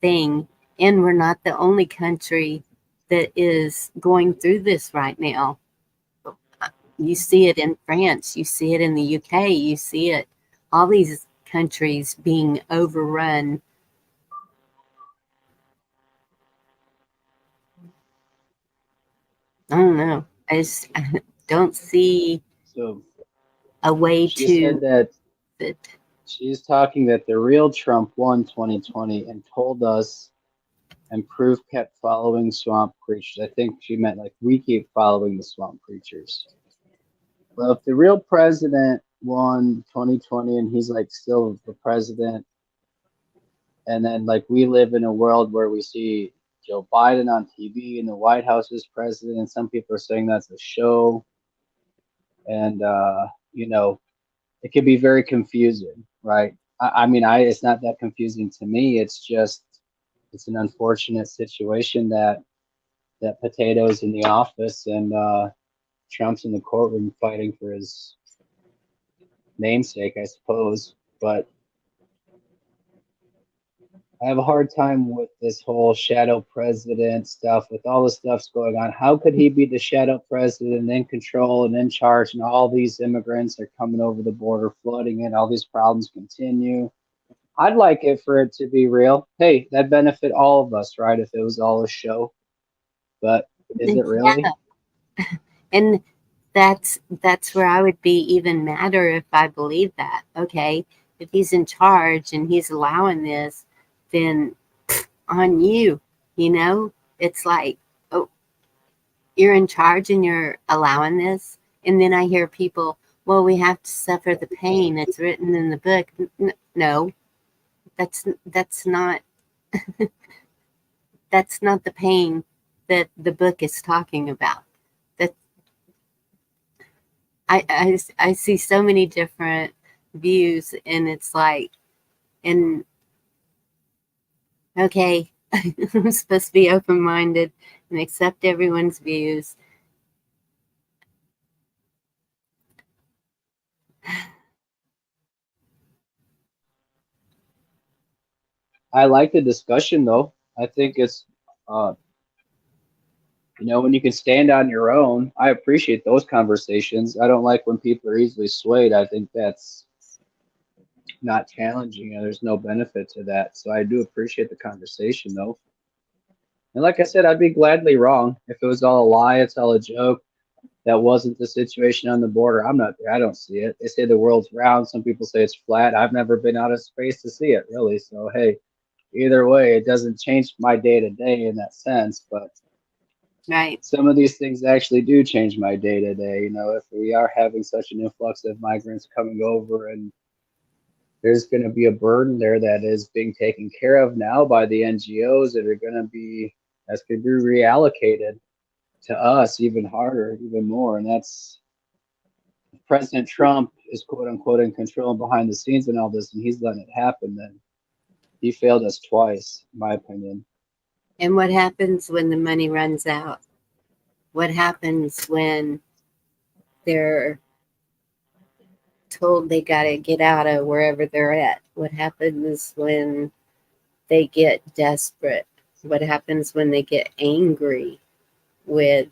A: thing. And we're not the only country that is going through this right now. You see it in France, you see it in the UK, you see it all these countries being overrun. I don't know. I don't see
B: So
A: a way
B: she said
A: to
B: that
A: it.
B: she's talking that the real Trump won 2020 and told us and proof kept following swamp creatures. I think she meant like we keep following the swamp creatures. Well, if the real president won 2020 and he's like still the president, and then like we live in a world where we see Joe Biden on TV and the White House is president, and some people are saying that's a show, and you know, it can be very confusing, right? I mean, it's not that confusing to me. It's just it's an unfortunate situation that Potato's in the office and Trump's in the courtroom fighting for his namesake, I suppose. But I have a hard time with this whole shadow president stuff, with all the stuff's going on. How could he be the shadow president in control and in charge, and all these immigrants are coming over the border, flooding it, all these problems continue? I'd like it for it to be real. Hey, that benefit all of us, right? If it was all a show. But is it really?
A: Yeah. And that's where I would be even madder if I believed that. Okay, if he's in charge and he's allowing this, then on you, you know? It's like, oh, you're in charge and you're allowing this. And then I hear people, well, we have to suffer the pain. It's written in the book. No, that's not that's not the pain that the book is talking about. That I see so many different views, and it's like, and okay, I'm supposed to be open-minded and accept everyone's views.
B: I like the discussion though. I think it's uh, you know, when you can stand on your own, I appreciate those conversations. I don't like when people are easily swayed. I think that's not challenging and there's no benefit to that. So I do appreciate the conversation though. And like I said, I'd be gladly wrong if it was all a lie, it's all a joke. That wasn't the situation on the border. I'm not there. I don't see it. They say the world's round. Some people say it's flat. I've never been out of space to see it really. So hey, either way, it doesn't change my day to day in that sense. But
A: Right.
B: some of these things actually do change my day to day. You know, if we are having such an influx of migrants coming over and there's going to be a burden there that is being taken care of now by the NGOs that are going to be, that's going to be reallocated to us even harder, even more. And that's President Trump is quote unquote in control and behind the scenes and all this, and he's letting it happen. Then he failed us twice, in my opinion.
A: And what happens when the money runs out? What happens when they're told they got to get out of wherever they're at? What happens when they get desperate? What happens when they get angry with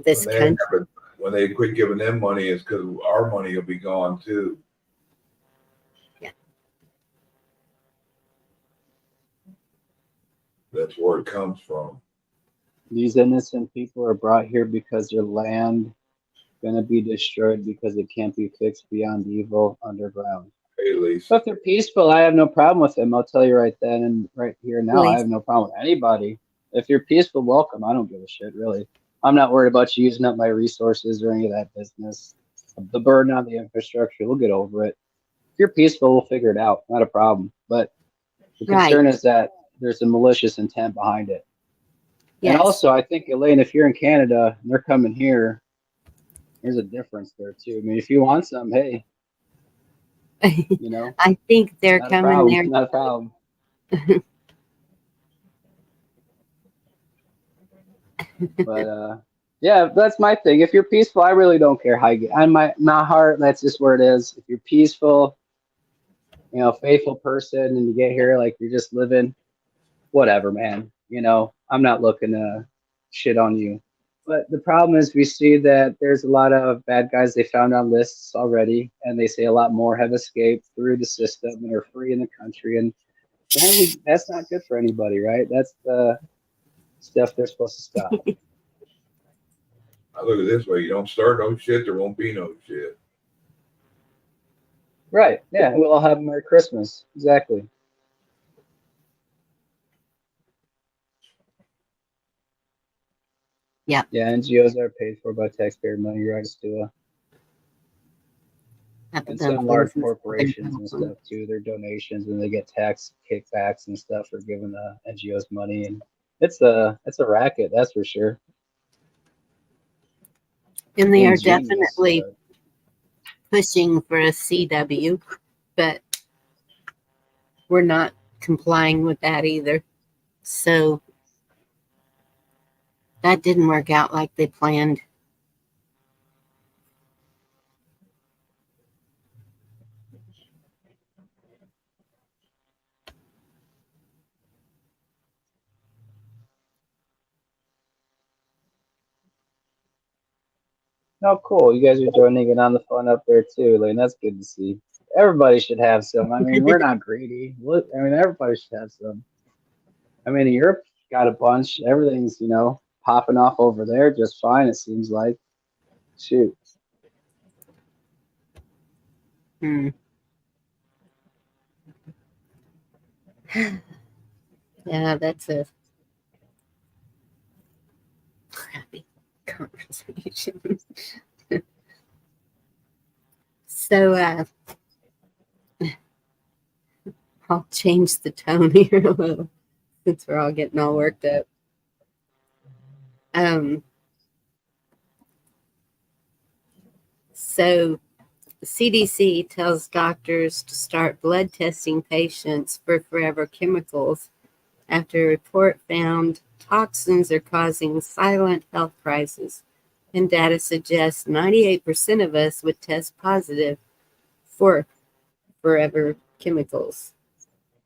A: this country?
C: When they quit giving them money, it's because our money will be gone too.
A: Yeah.
C: That's where it comes from.
B: These innocent people are brought here because their land going to be destroyed because it can't be fixed beyond evil underground.
C: Hey, Lisa.
B: But if they're peaceful, I have no problem with them. I'll tell you right then and right here now, I have no problem with anybody. If you're peaceful, welcome. I don't give a shit, really. I'm not worried about you using up my resources or any of that business. The burden on the infrastructure, we'll get over it. If you're peaceful, we'll figure it out. Not a problem. But the concern is that there's a malicious intent behind it. Yes. And also, I think, Elaine, if you're in Canada and they're coming here, there's a difference there, too. I mean, if you want some, hey, you know.
A: I think they're coming there.
B: Not a problem. But yeah, that's my thing. If you're peaceful, I really don't care how you get. On my heart, that's just where it is. If you're peaceful, you know, faithful person, and you get here like you're just living, whatever, man. You know, I'm not looking to shit on you. But the problem is we see that there's a lot of bad guys they found on lists already, and they say a lot more have escaped through the system and are free in the country. And that's not good for anybody, right? That's the stuff they're supposed to stop.
C: I look at it this way: you don't start no shit, there won't be no shit.
B: Right. Yeah. We'll all have a Merry Christmas. Exactly.
A: Yep.
B: Yeah, NGOs are paid for by taxpayer money, you're right, Stu. And some large corporations and stuff too, their donations, and they get tax kickbacks and stuff for giving the NGOs money, and it's a racket, that's for sure.
A: And they are
B: Ingenious,
A: definitely
B: but
A: pushing for a CW, but we're not complying with that either. So that didn't work out like they planned.
B: no, cool. You guys are joining in on the fun up there too. Like that's good to see. Everybody should have some. I mean, we're not greedy. Look, I mean, everybody should have some. I mean, Europe got a bunch. Everything's popping off over there just fine. It seems like. Shoot.
A: Hmm. Yeah, that's a crappy conversation. So I'll change the tone here a little since we're all getting all worked up. So the CDC tells doctors to start blood testing patients for forever chemicals after a report found toxins are causing silent health crises, and data suggests 98% of us would test positive for forever chemicals.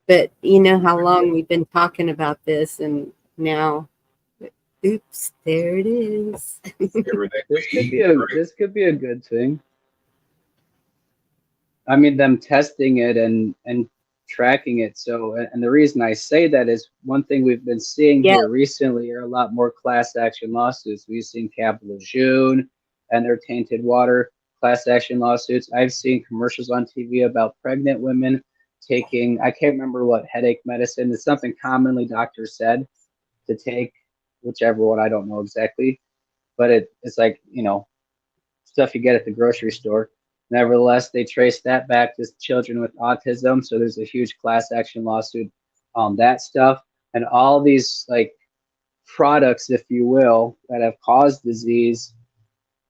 A: But you know how long we've been talking about this, and now, oops, there it is.
C: Everything
B: This
C: we
B: could be
C: eat,
B: a
C: right?
B: this could be a good thing. I mean, them testing it and tracking it. So, and the reason I say that is one thing we've been seeing
A: Yeah,
B: here recently are a lot more class action lawsuits. We've seen Capital June and their tainted water class action lawsuits. I've seen commercials on TV about pregnant women taking, I can't remember what headache medicine. It's something commonly doctors said to take, whichever one, I don't know exactly. But it's like, stuff you get at the grocery store. Nevertheless, they trace that back to children with autism. So there's a huge class action lawsuit on that stuff. And all these like products, if you will, that have caused disease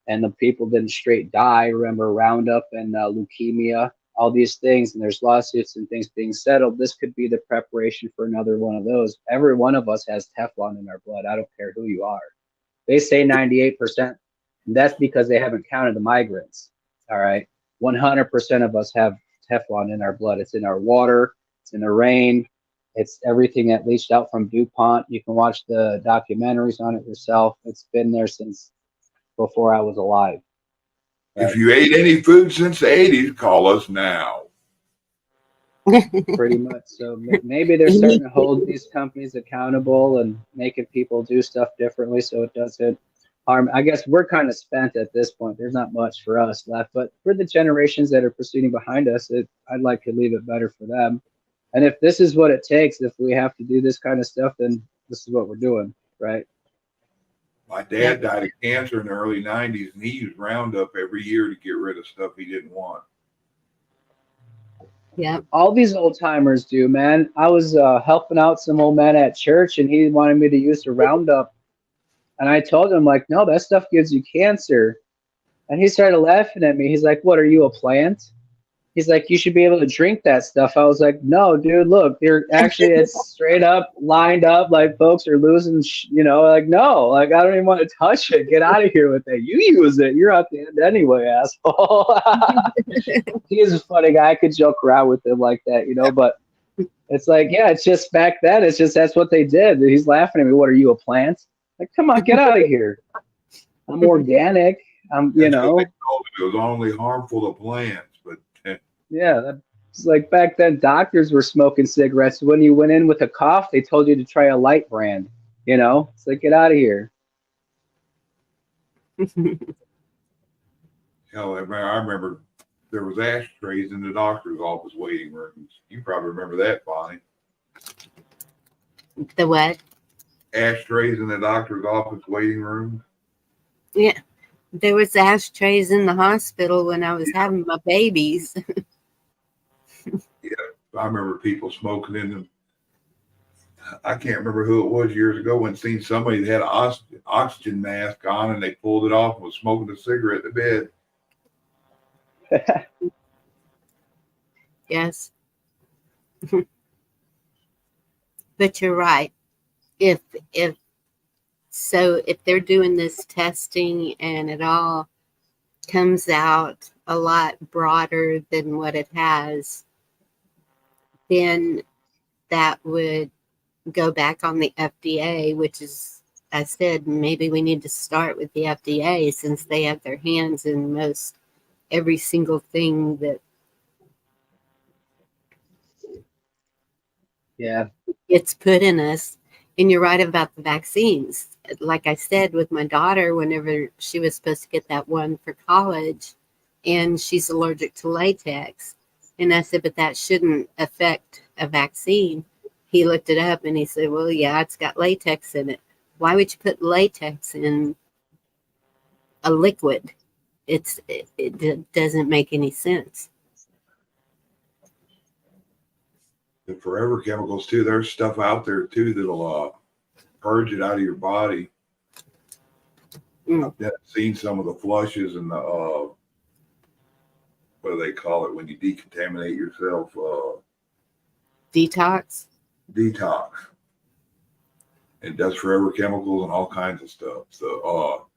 B: and the people didn't straight die. Remember Roundup and leukemia, all these things, and there's lawsuits and things being settled. This could be the preparation for another one of those. Every one of us has Teflon in our blood. I don't care who you are. They say 98%. And that's because they haven't counted the migrants. All right. 100% of us have Teflon in our blood. It's in our water. It's in the rain. It's everything that leached out from DuPont. You can watch the documentaries on it yourself. It's been there since before I was alive.
C: If
B: Right?
C: you ate any food since the 80s, call us now.
B: Pretty much. So maybe they're starting to hold these companies accountable and making people do stuff differently so it doesn't harm. I guess we're kind of spent at this point. There's not much for us left, but for the generations that are proceeding behind us, I'd like to leave it better for them. And if this is what it takes, if we have to do this kind of stuff, then this is what we're doing, right?
C: My dad died of cancer in the early 90s, and he used Roundup every year to get rid of stuff he didn't want.
A: Yeah.
B: All these old timers do, man. I was helping out some old man at church, and he wanted me to use the Roundup. And I told him, like, no, that stuff gives you cancer. And he started laughing at me. He's like, what, are you a plant? He's like, you should be able to drink that stuff. I was like, no, dude, look, it's straight up lined up. Like, folks are losing, like, no, like, I don't even want to touch it. Get out of here with that. You use it. You're out the end anyway, asshole. He is a funny guy. I could joke around with him like that, but it's like, yeah, it's just back then. It's just that's what they did. He's laughing at me. What are you, a plant? Like, come on, get out of here. I'm organic.
C: That's what they told him. It was only harmful to plants, but
B: yeah, it's like back then doctors were smoking cigarettes. When you went in with a cough, they told you to try a light brand. It's like, get out of here.
C: hell, I remember there was ashtrays in the doctor's office waiting rooms. You probably remember that, Bonnie.
A: The what?
C: ashtrays in the doctor's office waiting room.
A: Yeah, there was ashtrays in the hospital when I was having my babies.
C: Yeah, I remember people smoking in them. I can't remember who it was years ago when seen somebody that had an oxygen mask on and they pulled it off and was smoking a cigarette in bed.
A: Yes, but you're right. If if if they're doing this testing and it all comes out a lot broader than what it has, then that would go back on the FDA, which is, I said, maybe we need to start with the FDA since they have their hands in most every single thing that
B: Yeah.
A: gets put in us. And you're right about the vaccines. Like I said, with my daughter, whenever she was supposed to get that one for college, and she's allergic to latex. And I said, but that shouldn't affect a vaccine. He looked it up and he said, well, yeah, it's got latex in it. Why would you put latex in a liquid? It doesn't make any sense.
C: The forever chemicals too. There's stuff out there too that'll purge it out of your body. I've seen some of the flushes and the what do they call it when you decontaminate yourself?
A: Detox.
C: Detox. It does forever chemicals and all kinds of stuff. So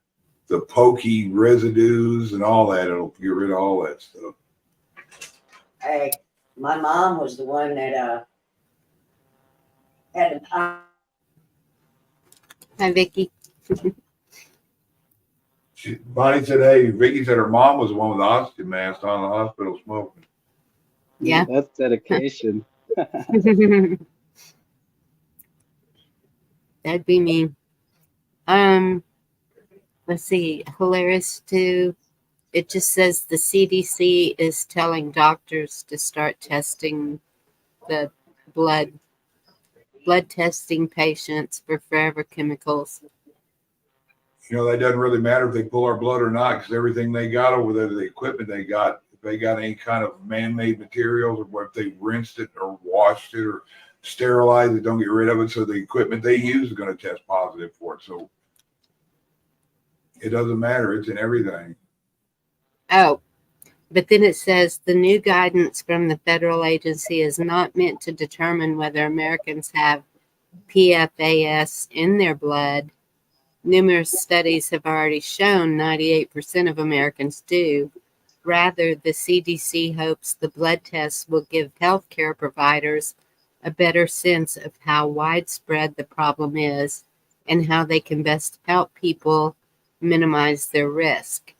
C: the pokey residues and all that, it'll get rid of all that stuff.
D: Hey, my mom was the one that had
A: Hi, Vicky.
C: Bonnie said, hey, Vicky said her mom was the one with the oxygen mask on in the hospital smoking.
A: Yeah.
B: That's dedication.
A: That'd be me. Let's see. Hilarious too. It just says the CDC is telling doctors to start testing the blood testing patients for forever chemicals.
C: You know, that doesn't really matter if they pull our blood or not, because everything they got over there, the equipment they got, if they got any kind of man-made materials, or if they rinsed it or washed it or sterilized it, don't get rid of it. So the equipment they use is going to test positive for it. So it doesn't matter. It's in everything.
A: Oh, but then it says the new guidance from the federal agency is not meant to determine whether Americans have PFAS in their blood. Numerous studies have already shown 98% of Americans do. Rather, the CDC hopes the blood tests will give healthcare providers a better sense of how widespread the problem is and how they can best help people minimize their risk.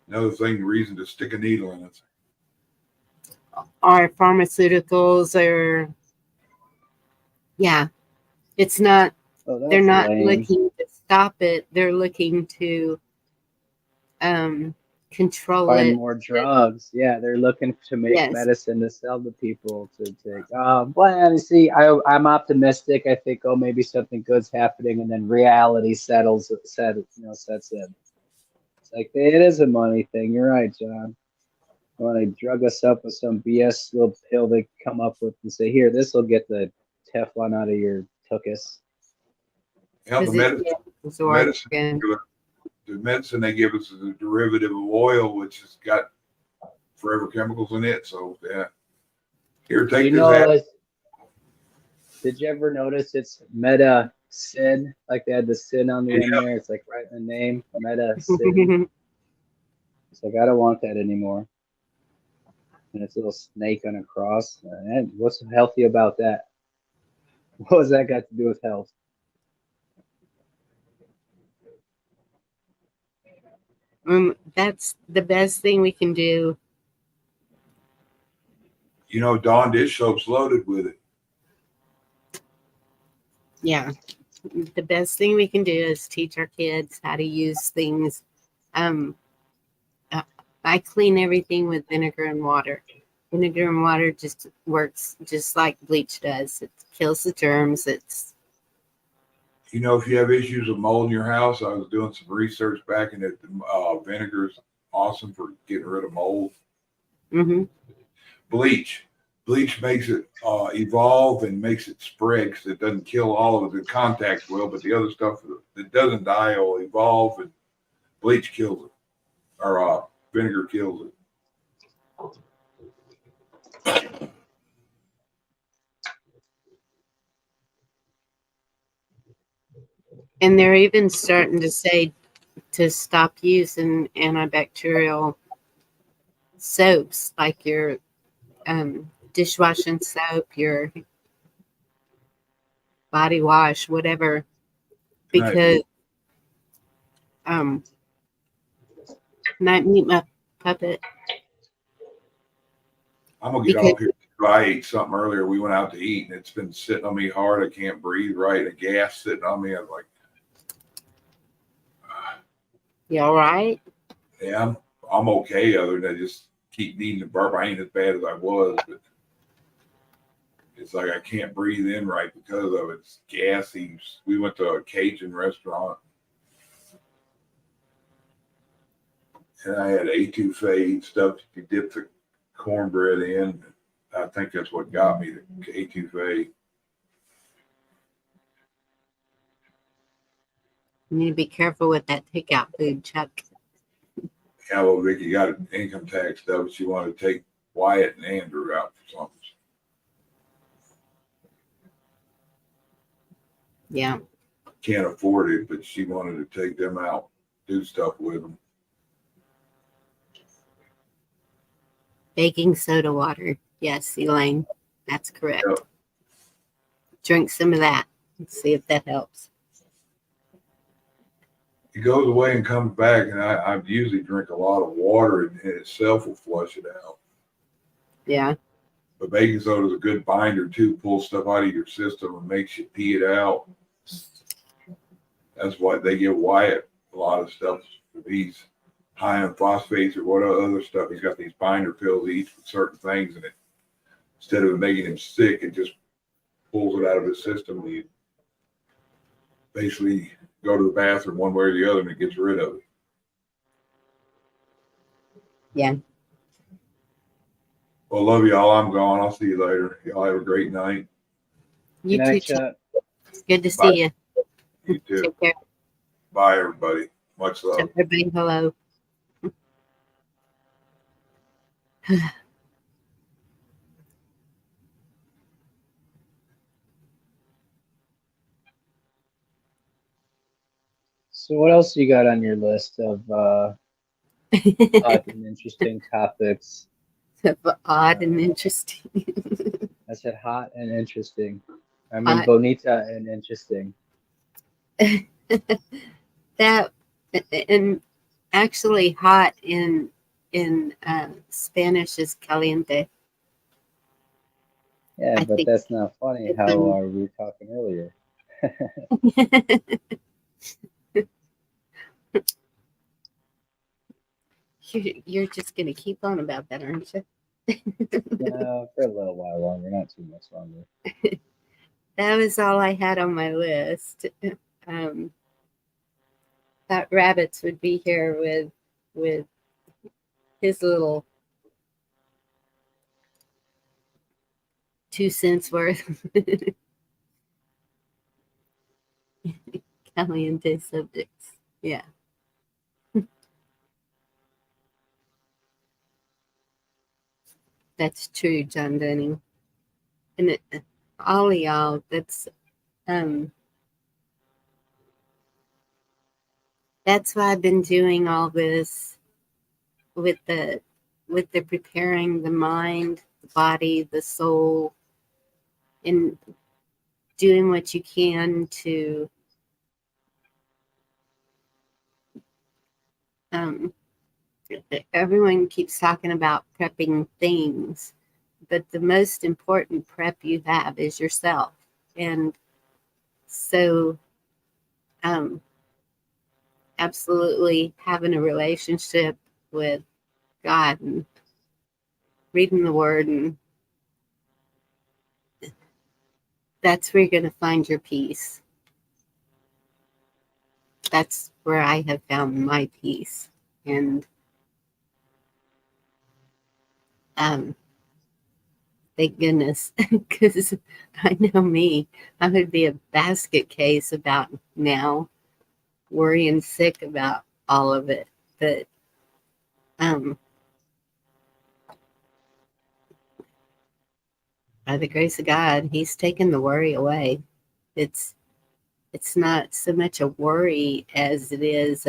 C: Another thing, reason to stick a needle in it.
A: Our pharmaceuticals are, yeah, it's not,
B: Oh,
A: they're
B: that's
A: not
B: lame.
A: looking to stop it. They're looking to control
B: Find
A: it.
B: more drugs. Yeah, they're looking to make
A: Yes.
B: medicine to sell to people to take. Well, you see, I'm optimistic. I think, oh, maybe something good's happening, and then reality sets in. It's like it is a money thing. You're right, John. When they drug us up with some BS little pill they come up with and say, here, this will get the Teflon out of your tuchus.
C: Hell, the medicine they give us is a derivative of oil, which has got forever chemicals in it. So yeah, here, take this.
B: Did you ever notice it's medicine? Like they had the sin on the end there. It's like right in the name, medicine. It's like I don't want that anymore. And it's a little snake on a cross. And what's healthy about that? What has that got to do with health?
A: That's the best thing we can do.
C: You know, Dawn dish soap's loaded with it.
A: Yeah. The best thing we can do is teach our kids how to use things. I clean everything with vinegar and water. Vinegar and water just works just like bleach does. It kills the germs. It's
C: You know, if you have issues with mold in your house, I was doing some research back and it vinegar's awesome for getting rid of mold.
A: mm-hmm.
C: Bleach. Bleach makes it evolve and makes it spread because it doesn't kill all of it. It contacts will, but the other stuff that doesn't die will evolve, and bleach kills it, or vinegar kills it.
A: And they're even starting to say to stop using antibacterial soaps like your dishwashing soap, your body wash, whatever,
C: Right.
A: because might meet my puppet
C: I'm gonna get
A: because
C: off here. I ate something earlier. We went out to eat, and it's been sitting on me hard. I can't breathe right. The gas sitting on me. I'm like,
A: you all right?
C: yeah, I'm okay. Other than I just keep needing to burp. I ain't as bad as I was, but it's like I can't breathe in right because of it. It's gassy. We went to a Cajun restaurant, and I had etouffee stuff you could dip the cornbread in. I think that's what got me the etouffee.
A: You need to be careful with that takeout food, Chuck.
C: Yeah, well, Vicky got an income tax stuff, but she wanted to take Wyatt and Andrew out for something.
A: Yeah.
C: Can't afford it, but she wanted to take them out, do stuff with them.
A: Baking soda water. Yes, Elaine. That's correct.
C: Yep.
A: Drink some of that and see if that helps.
C: It goes away and comes back, and I usually drink a lot of water, and it itself will flush it out.
A: Yeah.
C: But baking soda is a good binder too. Pulls stuff out of your system and makes you pee it out. That's why they give Wyatt a lot of stuff. He's high in phosphates or what other stuff. He's got these binder pills he eats for certain things, and it, instead of making him sick, it just pulls it out of his system. He basically go to the bathroom one way or the other, and it gets rid of it.
A: Yeah.
C: Well, love y'all. I'm gone. I'll see you later. Y'all have a great night.
A: You
B: Good
A: too,
B: night,
A: Chuck.
B: Chuck.
A: It's good to
C: Bye.
A: see you.
C: You too.
A: Take care.
C: Bye, everybody. Much love.
A: Tell everybody hello.
B: So what else you got on your list of odd and interesting topics?
A: Odd and interesting.
B: I said hot and interesting. I mean
A: Hot.
B: bonita and interesting.
A: That and actually hot in Spanish is caliente.
B: Yeah,
A: I
B: but
A: think
B: that's not funny.
A: it's
B: How
A: been-
B: are we talking earlier?
A: You're just gonna keep on about that, aren't you?
B: No, for a little while longer, not too much longer.
A: That was all I had on my list. Um, thought Rabbits would be here with his little 2 cents worth. Caliente subjects. Yeah. That's true, John Denning. And all of y'all, that's why I've been doing all this with the preparing the mind, the body, the soul, and doing what you can to everyone keeps talking about prepping things, but the most important prep you have is yourself. And so absolutely having a relationship with God and reading the Word, and that's where you're going to find your peace. That's where I have found my peace. And thank goodness, because I know me, I would be a basket case about now, worrying sick about all of it. But um, by the grace of God, He's taken the worry away. It's it's not so much a worry as it is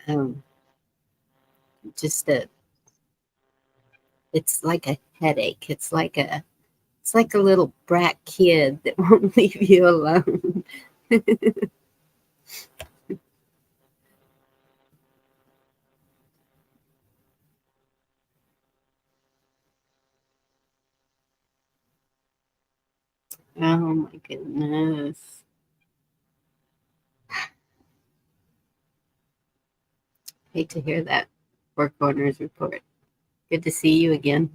A: um, just a. It's like a headache. It's like a little brat kid that won't leave you alone. Oh my goodness. Hate to hear that. Four Corners report. Good to see you again.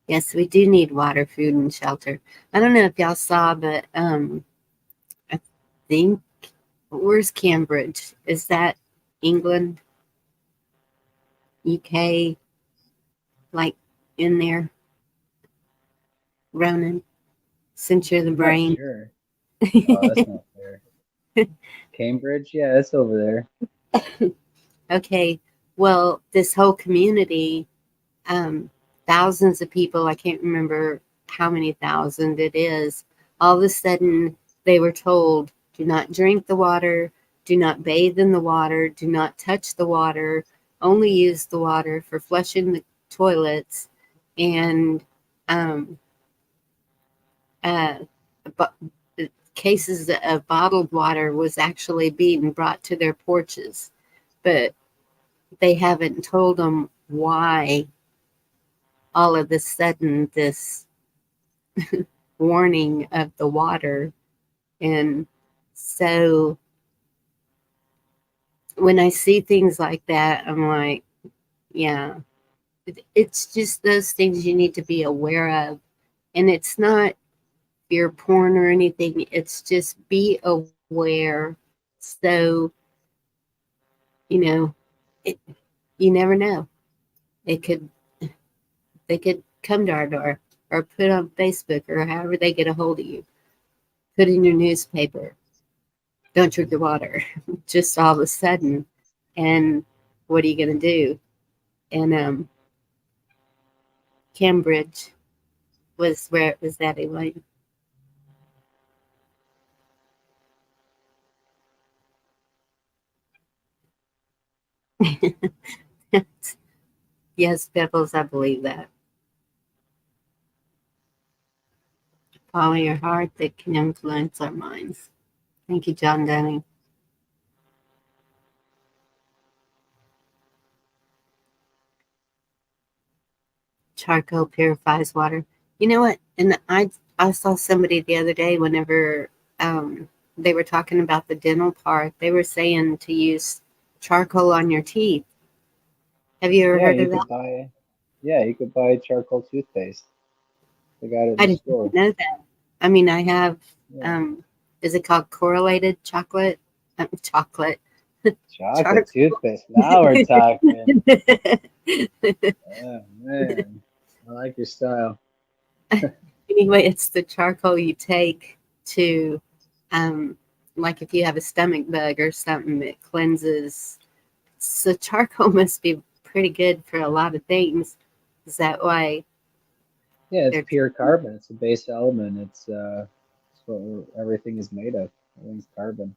A: Yes, we do need water, food, and shelter. I don't know if y'all saw, but I think where's Cambridge? Is that England, UK, like in there? Ronan, since you're the
B: I'm not
A: brain.
B: sure. Oh, that's not fair. Cambridge, yeah, it's over there.
A: Okay, well, this whole community, um, thousands of people, I can't remember how many thousand it is, all of a sudden they were told, do not drink the water, do not bathe in the water, do not touch the water, only use the water for flushing the toilets, and um, uh, but cases of bottled water was actually being brought to their porches, but they haven't told them why all of a sudden this warning of the water. And so when I see things like that, I'm like, yeah, it's just those things you need to be aware of. And it's not fear porn or anything, it's just be aware. So, you know, it, you never know. It could, they could come to our door or put on Facebook or however they get a hold of you, put in your newspaper, don't drink the water, just all of a sudden. And what are you going to do? And Cambridge was where it was at, Elaine. Yes, Pebbles, I believe that. Follow your heart that can influence our minds. Thank you, John Denning. Charcoal purifies water. You know what? And I saw somebody the other day whenever they were talking about the dental part. They were saying to use charcoal on your teeth. Have you ever
B: Yeah,
A: heard
B: you
A: of that?
B: could buy yeah, you could buy charcoal toothpaste. They got it in
A: I
B: the
A: didn't
B: store.
A: know that. I mean, I have.
B: Yeah.
A: Um, is it called correlated chocolate? Chocolate
B: Chocolate
A: charcoal.
B: toothpaste. Now we're talking. Oh man. I like your style.
A: Anyway, it's the charcoal you take to, um, like if you have a stomach bug or something, it cleanses. So charcoal must be pretty good for a lot of things. Is that why
B: Yeah, it's
A: they're?
B: pure carbon. It's a base element. It's what everything is made of. Everything's carbon.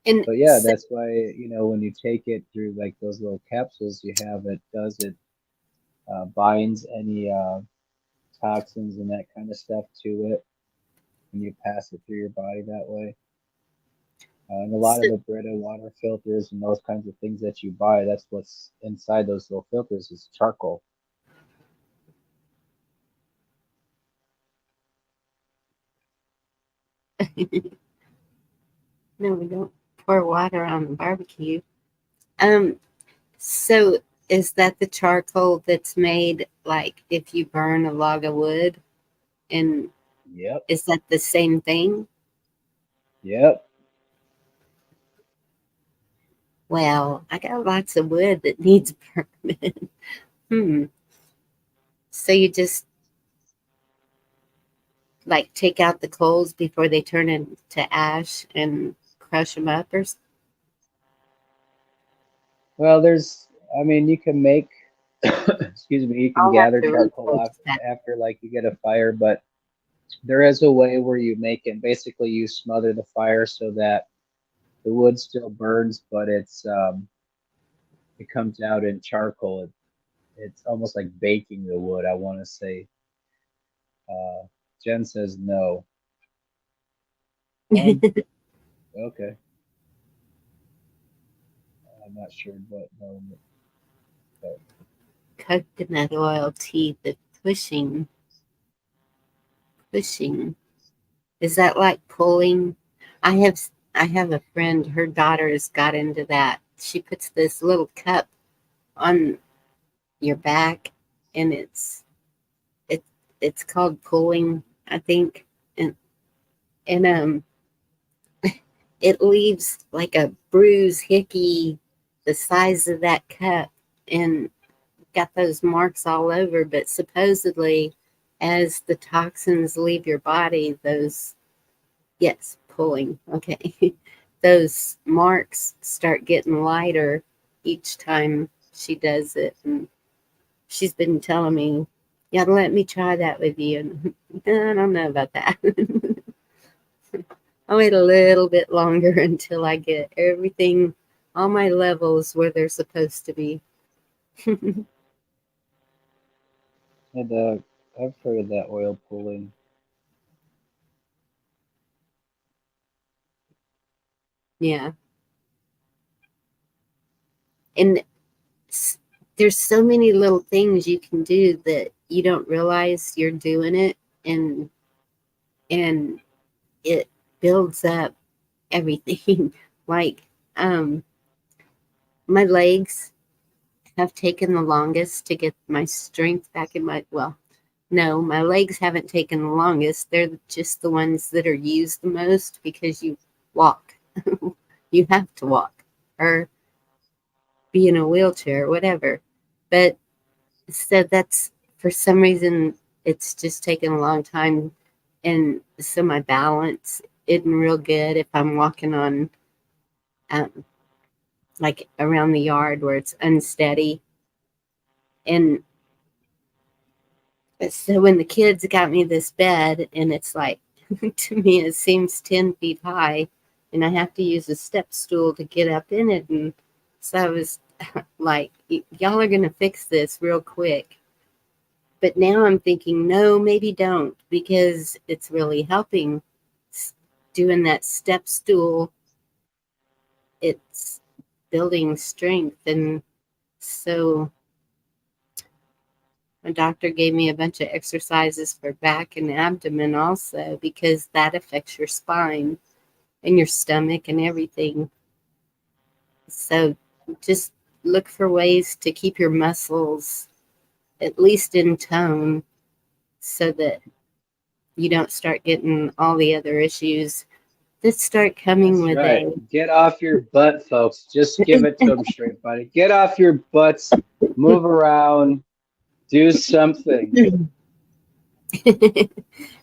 A: And
B: But yeah,
A: so,
B: that's why, when you take it through like those little capsules you have, it binds any toxins and that kind of stuff to it, and you pass it through your body that way. And a lot
A: so
B: of the Brita water filters and those kinds of things that you buy, that's what's inside those little filters is charcoal.
A: No, we don't pour water on the barbecue. Um, so is that the charcoal that's made like if you burn a log of wood? And
B: Yep.
A: is that the same thing?
B: Yep.
A: Well, I got lots of wood that needs burning. Hmm. So you just like take out the coals before they turn into ash and crush them up, or
B: Well, I mean, you can make, excuse me, you can
A: I'll have
B: gather
A: to
B: charcoal
A: research that.
B: after like you get a fire, but there is a way where you make it. Basically, you smother the fire so that the wood still burns, but it comes out in charcoal. It's almost like baking the wood, I want to say. Uh, Jen says no. Um, okay. I'm not sure what no, but
A: Coconut oil tea, the pushing, pushing. Is that like pulling? I have a friend, her daughter's got into that. She puts this little cup on your back and it it's called pulling, I think. And and it leaves like a bruise hickey the size of that cup and got those marks all over, but supposedly as the toxins leave your body, those yes, pulling, okay. Those marks start getting lighter each time she does it. And she's been telling me, yeah, let me try that with you. And I don't know about that. I'll wait a little bit longer until I get everything, all my levels where they're supposed to be.
B: and I've heard of that oil pulling.
A: Yeah. And there's so many little things you can do that you don't realize you're doing it. And it builds up everything. Like, um, my legs have taken the longest to get my strength back in my, well, no, my legs haven't taken the longest. They're just the ones that are used the most because you walk. You have to walk or be in a wheelchair, whatever. But so that's for some reason it's just taken a long time. And so my balance isn't real good if I'm walking on um, like around the yard where it's unsteady. And so when the kids got me this bed, and it's like, to me, it seems 10 feet high, and I have to use a step stool to get up in it. And so I was like, y'all are going to fix this real quick. But now I'm thinking, no, maybe don't, because it's really helping doing that step stool. It's building strength. And so my doctor gave me a bunch of exercises for back and abdomen also, because that affects your spine and your stomach and everything. So just look for ways to keep your muscles at least in tone so that you don't start getting all the other issues that start coming
B: That's
A: with
B: right.
A: age.
B: Get off your butt, folks. Just give it to them straight, buddy. Get off your butts. Move around. Do something.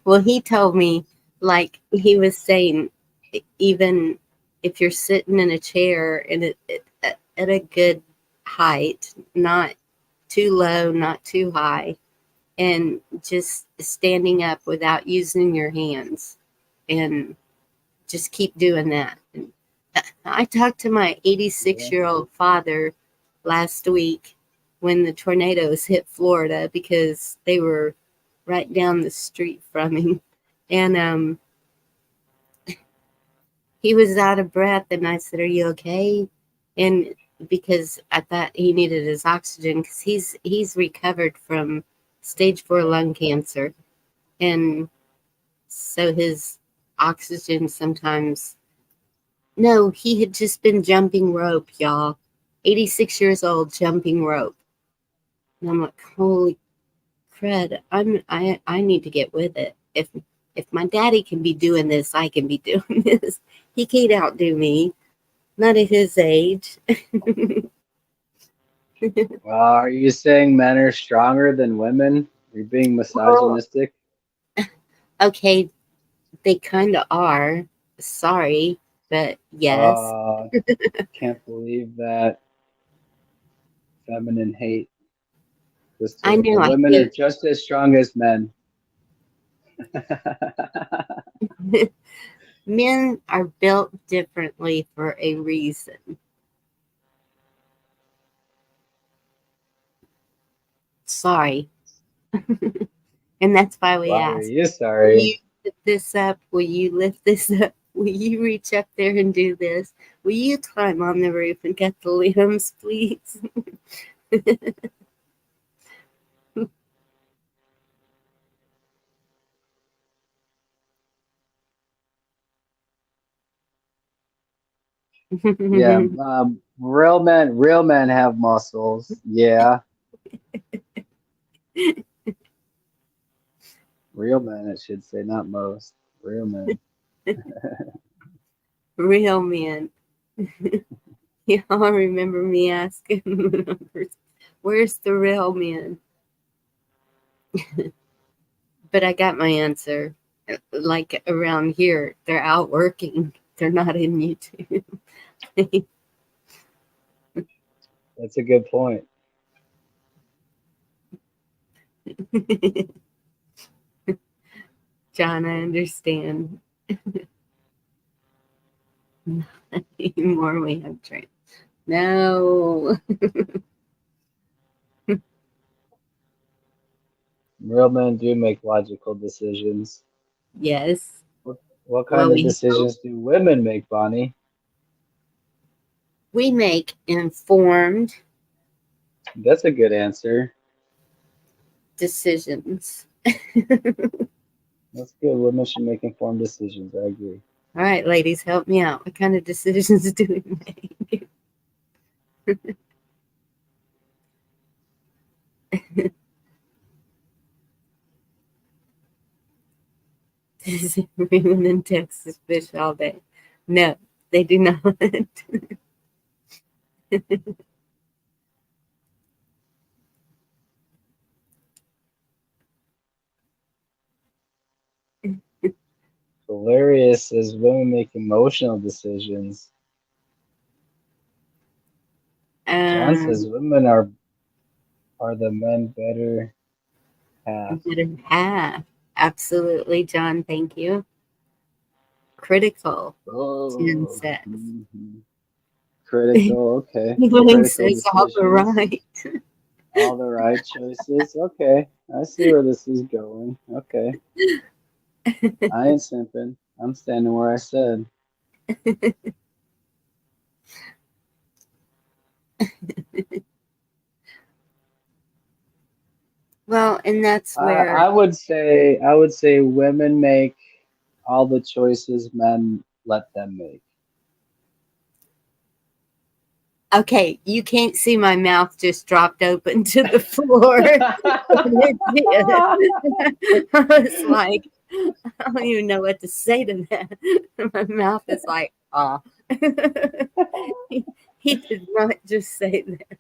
A: Well, he told me, like he was saying, even if you're sitting in a chair and at a good height, not too low, not too high, and just standing up without using your hands, and just keep doing that. And I talked to my
B: Yeah.
A: 86-year-old father last week when the tornadoes hit Florida because they were right down the street from him. And he was out of breath. And I said, "Are you okay?" And because I thought he needed his oxygen because he's recovered from stage 4 lung cancer. And so his oxygen sometimes No, he had just been jumping rope, y'all. 86 years old, jumping rope. And I'm like, holy crud! I need to get with it. If my daddy can be doing this, I can be doing this. He can't outdo me. Not at his age.
B: Are you saying men are stronger than women? You're being
A: Well,
B: misogynistic.
A: okay, they kind of are. Sorry, but yes.
B: Uh, can't believe that feminine hate. Just
A: I
B: terrible.
A: know I
B: Women are
A: hate
B: just as strong as men.
A: men are built differently for a reason. Sorry. And that's why we
B: Why are
A: ask.
B: you
A: Will you
B: sorry?
A: lift this up? Will you lift this up? Will you reach up there and do this? Will you climb on the roof and get the limbs, please?
B: Yeah, real men have muscles. Yeah, real men, I should say, not most. Real men.
A: Real men. Y'all remember me asking, where's the real men? But I got my answer. Like around here, they're out working. They're not in YouTube.
B: That's a good point.
A: John, I understand. More we have trained. No.
B: Real men do make logical decisions.
A: Yes.
B: What
A: Well,
B: kind of
A: we hope.
B: decisions do women make, Bonnie?
A: We make informed
B: That's a good answer.
A: decisions.
B: That's good. Women should make informed decisions. I agree.
A: All right, ladies, help me out. What kind of decisions do we make? Does everyone in Texas fish all day? No, they do not.
B: Hilarious as women make emotional decisions. John says
A: um,
B: women are the men better half.
A: better half. Absolutely, John. Thank you. Critical, Jen
B: Oh,
A: says.
B: mhm. Critical. Okay,
A: Glenn
B: critical
A: says all the
B: decisions.
A: right.
B: All the right choices. Okay, I see where this is going. Okay, I ain't simping. I'm standing where I said.
A: Well, and that's
B: I
A: where,
B: I would say women make all the choices men let them make.
A: okay, you can't see my mouth just dropped open to the floor. It did. I was like, I don't even know what to say to that. My mouth is like, ah. He did not just say that.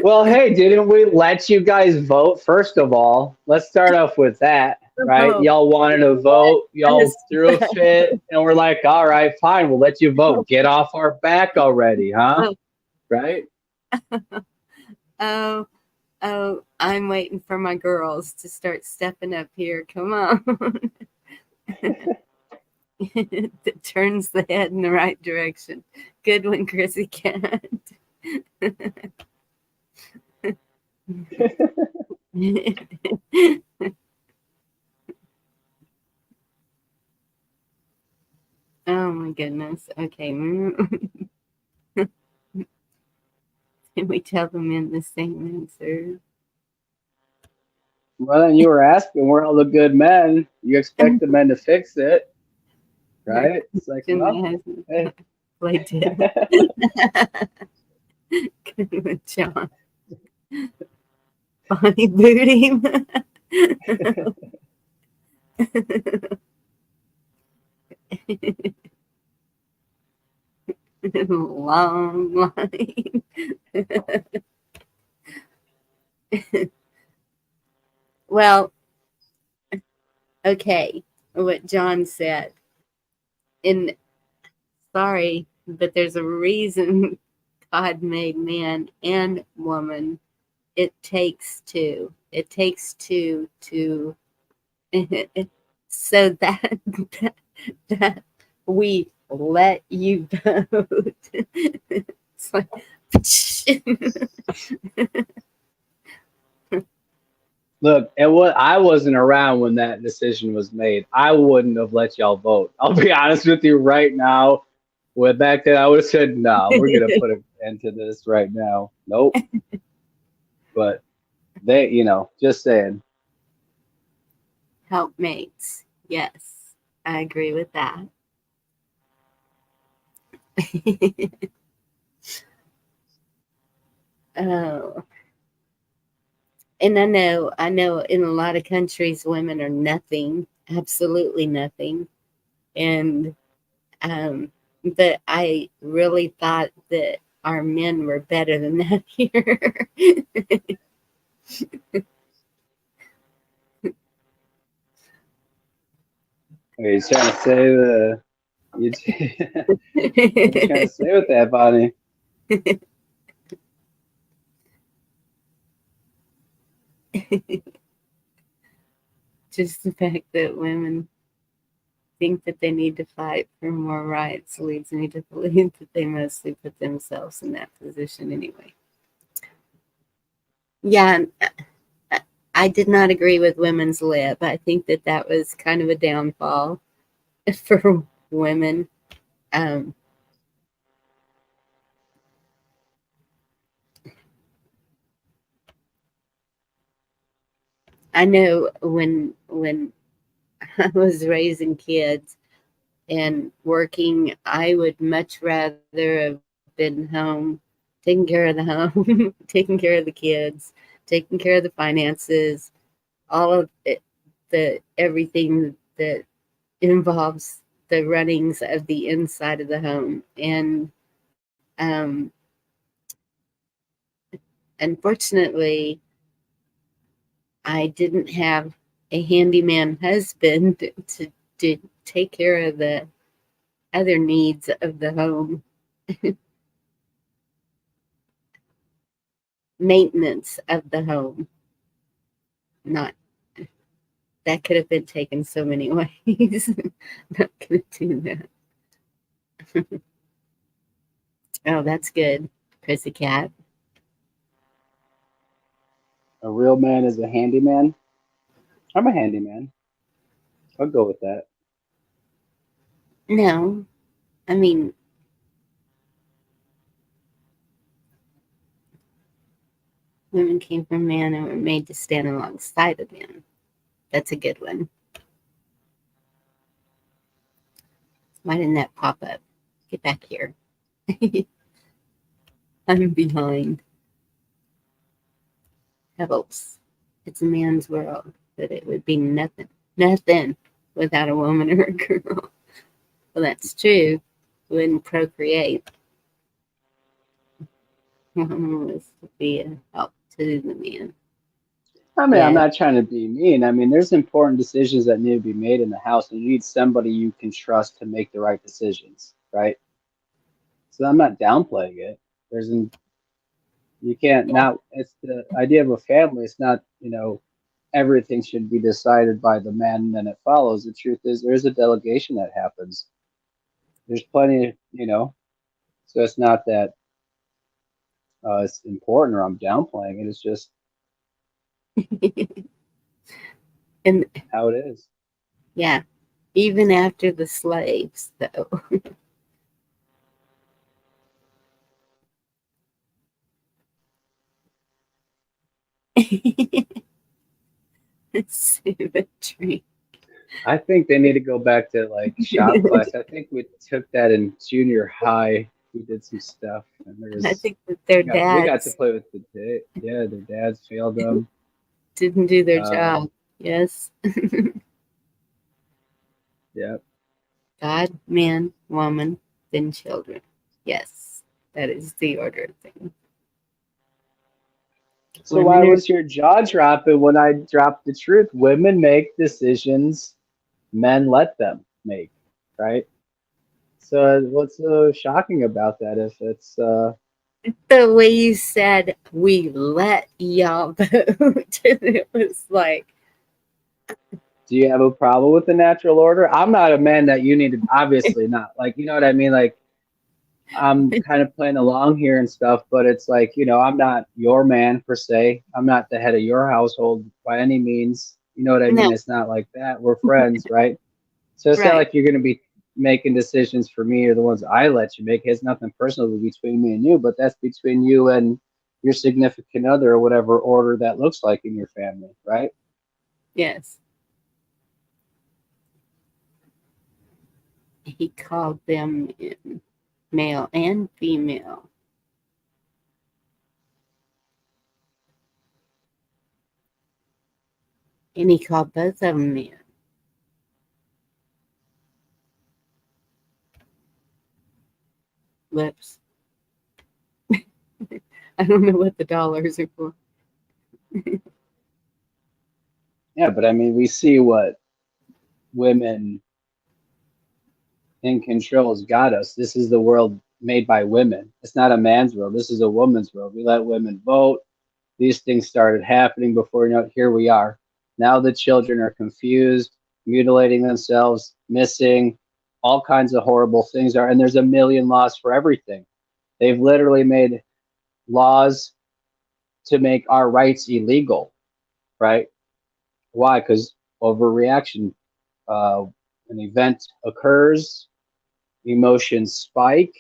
B: Well, hey, didn't we let you guys vote? First of all, let's start off with that, right?
A: Oh,
B: Y'all wanted to
A: let
B: vote, y'all
A: us
B: threw a fit, and we're like, all right, fine, we'll let you vote. Get off our back already, huh?
A: oh,
B: Right?
A: oh, oh, I'm waiting for my girls to start stepping up here. Come on. That turns the head in the right direction. Good one, Chrissy Cat. Oh my goodness. Okay. Can we tell them in the same answer?
B: Well, then you were asking, where are all the good men? You expect the men to fix it, right? It's like, well, hey.
A: play dead. Good one, John. Bonnie boot him. Long line. Well, okay, what John said. And sorry, but there's a reason God made man and woman. It takes two. It takes two to so that that we let you vote. It's like
B: Look, and what I wasn't around when that decision was made. I wouldn't have let y'all vote. I'll be honest with you right now. When back then, I would have said, "No, we're gonna put an end to this right now." Nope. But they, just saying.
A: helpmates. Yes, I agree with that. Oh, and I know in a lot of countries, women are nothing, absolutely nothing. And, but I really thought that our men were better than that here.
B: Are you trying to say you, what you trying to say with that, Bonnie?
A: Just the fact that women think that they need to fight for more rights leads me to believe that they mostly put themselves in that position anyway. Yeah, I did not agree with women's lib. I think that that was kind of a downfall for women. Um, I know when I was raising kids and working, I would much rather have been home, taking care of the home, taking care of the kids, taking care of the finances, all of it, the everything that involves the runnings of the inside of the home. And um, unfortunately, I didn't have a handyman husband to take care of the other needs of the home, maintenance of the home. Not that could have been taken so many ways. Not gonna do that. Oh, that's good, Chrissy Cat.
B: A real man is a handyman. I'm a handyman. I'll go with that.
A: No, I mean, women came from man and were made to stand alongside of man. That's a good one. Why didn't that pop up? Get back here. I'm behind. Pebbles. It's a man's world, but it would be nothing without a woman or a girl. Well, that's true. Wouldn't procreate. Woman was to be a help to the man.
B: I mean, I'm
A: Yeah.
B: not trying to be mean. I mean, there's important decisions that need to be made in the house, and you need somebody you can trust to make the right decisions, right? So I'm not downplaying it. There's an you can't not. It's the idea of a family. It's not everything should be decided by the man and then it follows. The truth is there's a delegation that happens. There's plenty. So it's not that it's important or I'm downplaying it. It's just
A: And
B: how it is.
A: yeah, even after the slaves, though. Symmetry.
B: I think they need to go back to like shop class. I think we took that in junior high. We did some stuff, and
A: I
B: there's
A: think that their
B: we got to
A: dads
B: play with yeah, their dads failed them.
A: didn't do their
B: Um,
A: job. Yes.
B: yeah.
A: God, man, woman, then children. Yes. That is the order of things.
B: So
A: Women
B: why
A: are
B: was your jaw dropping when I dropped the truth? Women make decisions men let them make, right? So what's so shocking about that if it's
A: the way you said we let y'all vote. It was like,
B: do you have a problem with the natural order? I'm not a man that you need to obviously not. Like, you know what I mean? Like I'm kind of playing along here and stuff, but it's like, I'm not your man per se. I'm not the head of your household by any means. You know what I mean?
A: no,
B: It's not like that. We're friends, right? So it's not
A: right.
B: like you're going to be making decisions for me or the ones I let you make. It has nothing personal between me and you, but that's between you and your significant other or whatever order that looks like in your family, right?
A: Yes. He called them in, male and female. And he called both of them men. Lips. I don't know what the dollars are for.
B: Yeah, but I mean, we see what women in control has got us. This is the world made by women. It's not a man's world. This is a woman's world. We let women vote. These things started happening before you know it. Here we are. Now the children are confused, mutilating themselves, missing, all kinds of horrible things are, and there's a million laws for everything. They've literally made laws to make our rights illegal, right? Why? Because overreaction. Uh, an event occurs, emotions spike,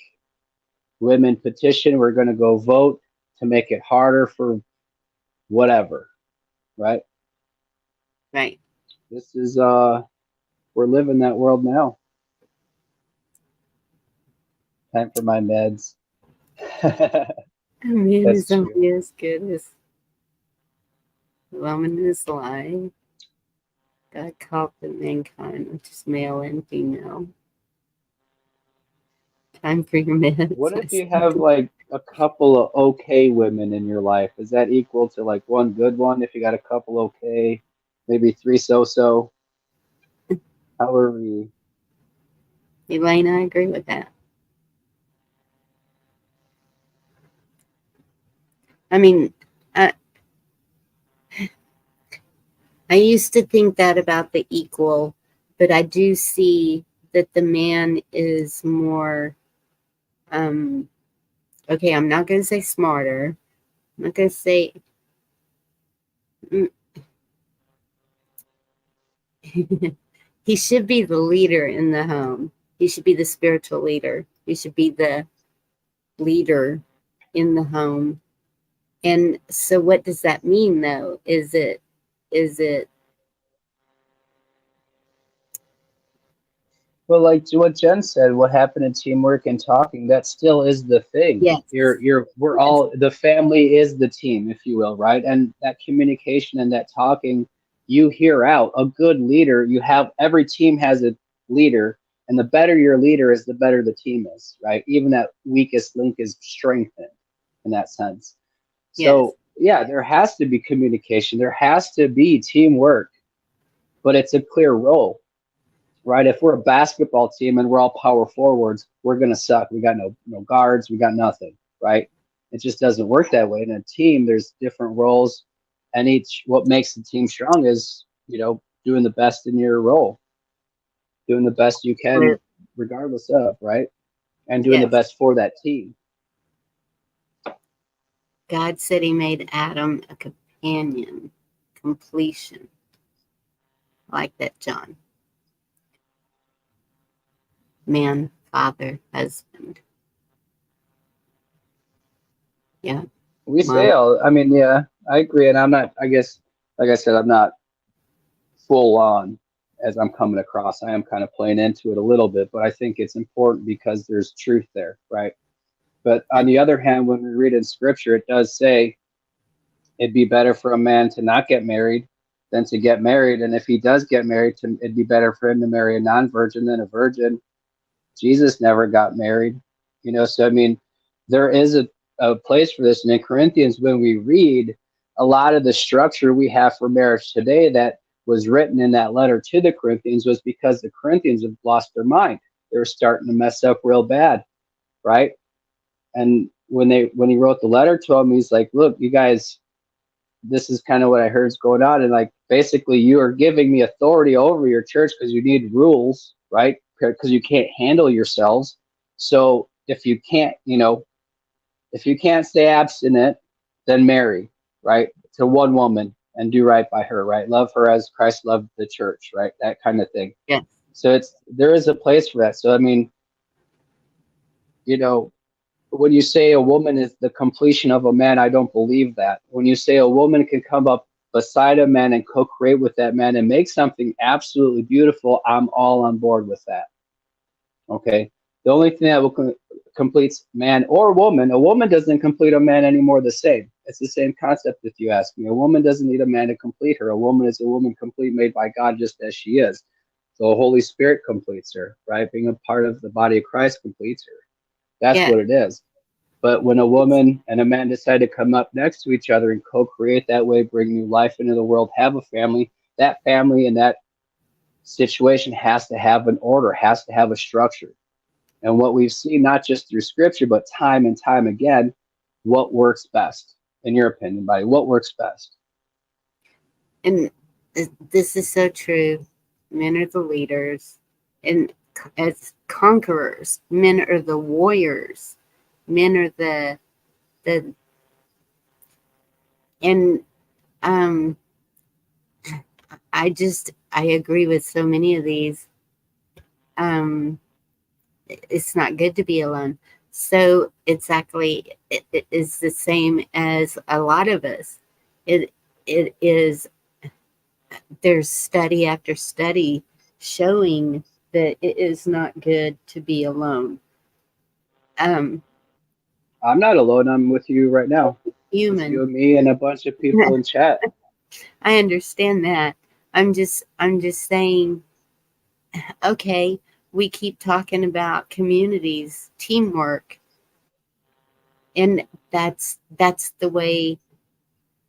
B: women petition, we're going to go vote to make it harder for whatever, right?
A: Right.
B: This is we're living that world now. Time for my meds.
A: A man
B: That's
A: is
B: true.
A: only as good as the woman is alive. God called the mankind, which is male and female. Time for your
B: What
A: meds.
B: if you have like a couple of okay women in your life? Is that equal to like one good one? If you got a couple okay, maybe three so-so, however you.
A: Elaine, I agree with that. I mean, I, I used to think that about the equal, but I do see that the man is more, um, okay, I'm not going to say smarter. I'm not going to say, mm, he should be the leader in the home. He should be the spiritual leader. He should be the leader in the home. And so what does that mean though? Is it
B: Well, like what Jen said, what happened in teamwork and talking, that still is the thing.
A: yes,
B: We're
A: yes,
B: all, the family is the team, if you will, right? And that communication and that talking, you hear out a good leader. You have every team has a leader, and the better your leader is, the better the team is, right? Even that weakest link is strengthened in that sense.
A: yes,
B: So yeah, there has to be communication. There has to be teamwork, but it's a clear role, right? If we're a basketball team and we're all power forwards, we're gonna suck. We got no guards, we got nothing, right? It just doesn't work that way. In a team, there's different roles, and each what makes the team strong is doing the best in your role, doing the best you can, regardless of, right, and doing the
A: yes.
B: best for that team.
A: God said he made Adam a companion, completion. Like that, John. Man, father, husband. Yeah,
B: We say
A: mom.
B: all. I mean, yeah, I agree, and I'm not. I guess, like I said, I'm not full on. as I'm coming across. I am kind of playing into it a little bit, but I think it's important because there's truth there, right? But on the other hand, when we read in scripture, it does say it'd be better for a man to not get married than to get married. And if he does get married, it'd be better for him to marry a non-virgin than a virgin. Jesus never got married, you know. So I mean, there is a place for this. And in Corinthians, when we read a lot of the structure we have for marriage today that was written in that letter to the Corinthians was because the Corinthians have lost their mind. They were starting to mess up real bad, right? And when he wrote the letter to them, he's like, look, you guys, this is kind of what I heard is going on. And like, basically you are giving me authority over your church because you need rules, right? Because you can't handle yourselves. So if you can't, if you can't stay abstinent, then marry, right? To one woman and do right by her, right? Love her as Christ loved the church, right? That kind of thing.
A: Yeah.
B: So there is a place for that. So, I mean, when you say a woman is the completion of a man, I don't believe that. When you say a woman can come up beside a man and co-create with that man and make something absolutely beautiful, I'm all on board with that. Okay. The only thing that will completes man or woman, a woman doesn't complete a man anymore the same. It's the same concept if you ask me. A woman doesn't need a man to complete her. A woman is a woman complete, made by God just as she is. So the Holy Spirit completes her, right? Being a part of the body of Christ completes her. That's what it is. But when a woman and a man decide to come up next to each other and co-create that way, bring new life into the world, have a family, that family and that situation has to have an order, has to have a structure. And what we've seen, not just through scripture, but time and time again, what works best, in your opinion, buddy? What works best?
A: And this is so true. Men are the leaders, and as conquerors, men are the warriors. Men are the and I agree with so many of these. It's not good to be alone. So exactly, it is the same as a lot of us. It is. There's study after study showing that it is not good to be alone.
B: I'm not alone. I'm with you right now.
A: Human.
B: It's you and me and a bunch of people in chat.
A: I understand that. I'm just saying, okay, we keep talking about communities, teamwork, and that's the way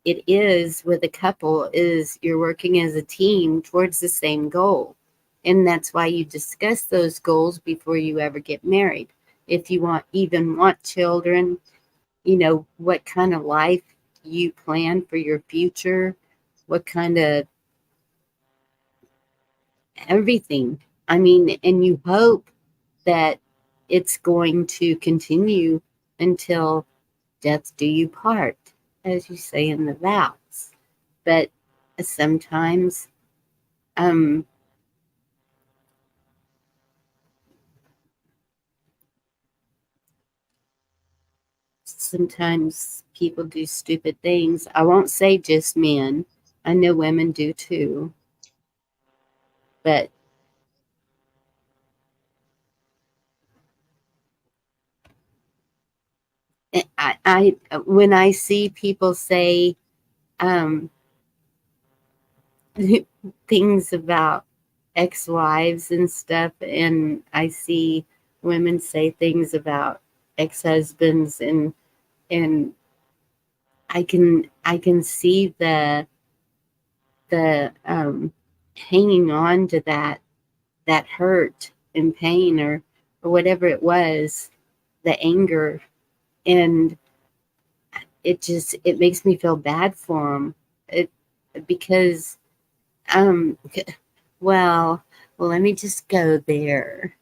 A: it is with a couple. Is you're working as a team towards the same goal, and that's why you discuss those goals before you ever get married. If you want children, what kind of life you plan for your future, what kind of everything. I mean, and you hope that it's going to continue until death do you part, as you say in the vows. But sometimes, sometimes people do stupid things. I won't say just men. I know women do too. But I when I see people say things about ex-wives and stuff, and I see women say things about ex-husbands, and I can see the hanging on to that hurt and pain, or whatever it was, the anger, and it makes me feel bad for them. Because well, let me just go there.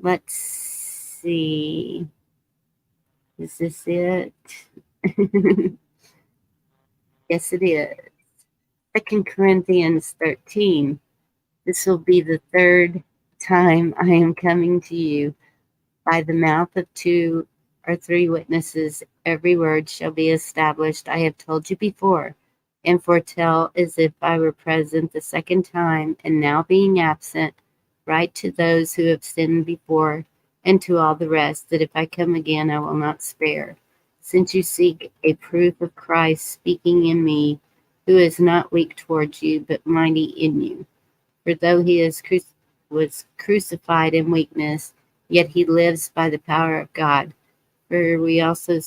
A: Let's see. Is this it? Yes, it is. 2 Corinthians 13. This will be the third time I am coming to you. By the mouth of two or 3 witnesses, every word shall be established. I have told you before, and foretell as if I were present the second time, and now being absent, write to those who have sinned before, and to all the rest, that if I come again, I will not spare. Since you seek a proof of Christ speaking in me, who is not weak towards you, but mighty in you. For though he was crucified in weakness, yet he lives by the power of God. For we also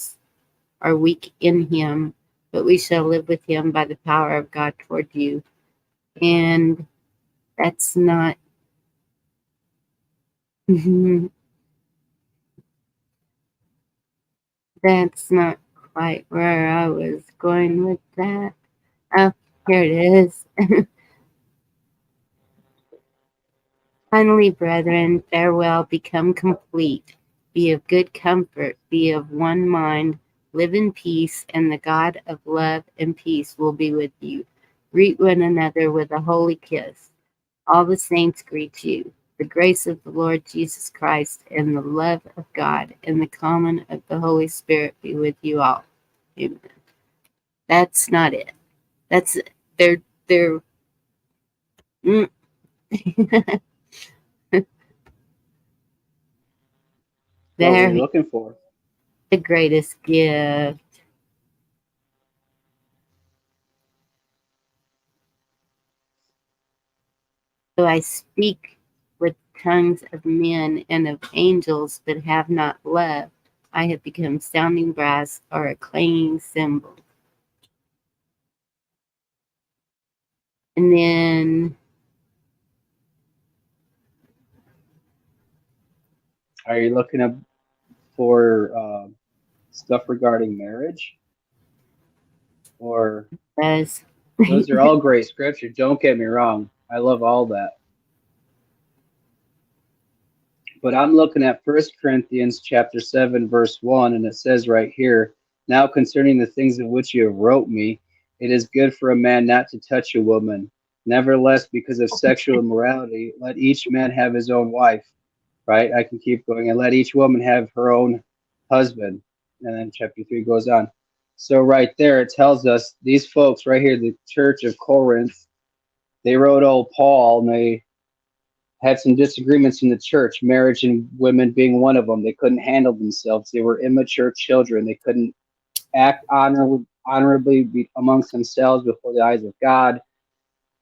A: are weak in him, but we shall live with him by the power of God toward you. And that's not that's not quite where I was going with that. Oh, here it is. Finally, brethren, farewell, become complete, be of good comfort, be of one mind, live in peace, and the God of love and peace will be with you. Greet one another with a holy kiss. All the saints greet you. The grace of the Lord Jesus Christ and the love of God and the common of the Holy Spirit be with you all. Amen. That's not it. That's they're mm.
B: What were
A: They're
B: you looking for?
A: the greatest gift. So I speak with tongues of men and of angels, but have not love. I have become sounding brass or a clanging cymbal. And then
B: Are you looking up for stuff regarding marriage? Or
A: says,
B: those are all great scripture. Don't get me wrong. I love all that. But I'm looking at 1 Corinthians chapter 7, verse 1, and it says right here, now concerning the things of which you have wrote me, it is good for a man not to touch a woman. Nevertheless, because of sexual immorality, let each man have his own wife. Right? I can keep going. And let each woman have her own husband. And then chapter 3 goes on. So right there, it tells us these folks right here, the church of Corinth, they wrote old Paul, and they had some disagreements in the church, marriage and women being one of them. They couldn't handle themselves. They were immature children. They couldn't act honorably amongst themselves before the eyes of God.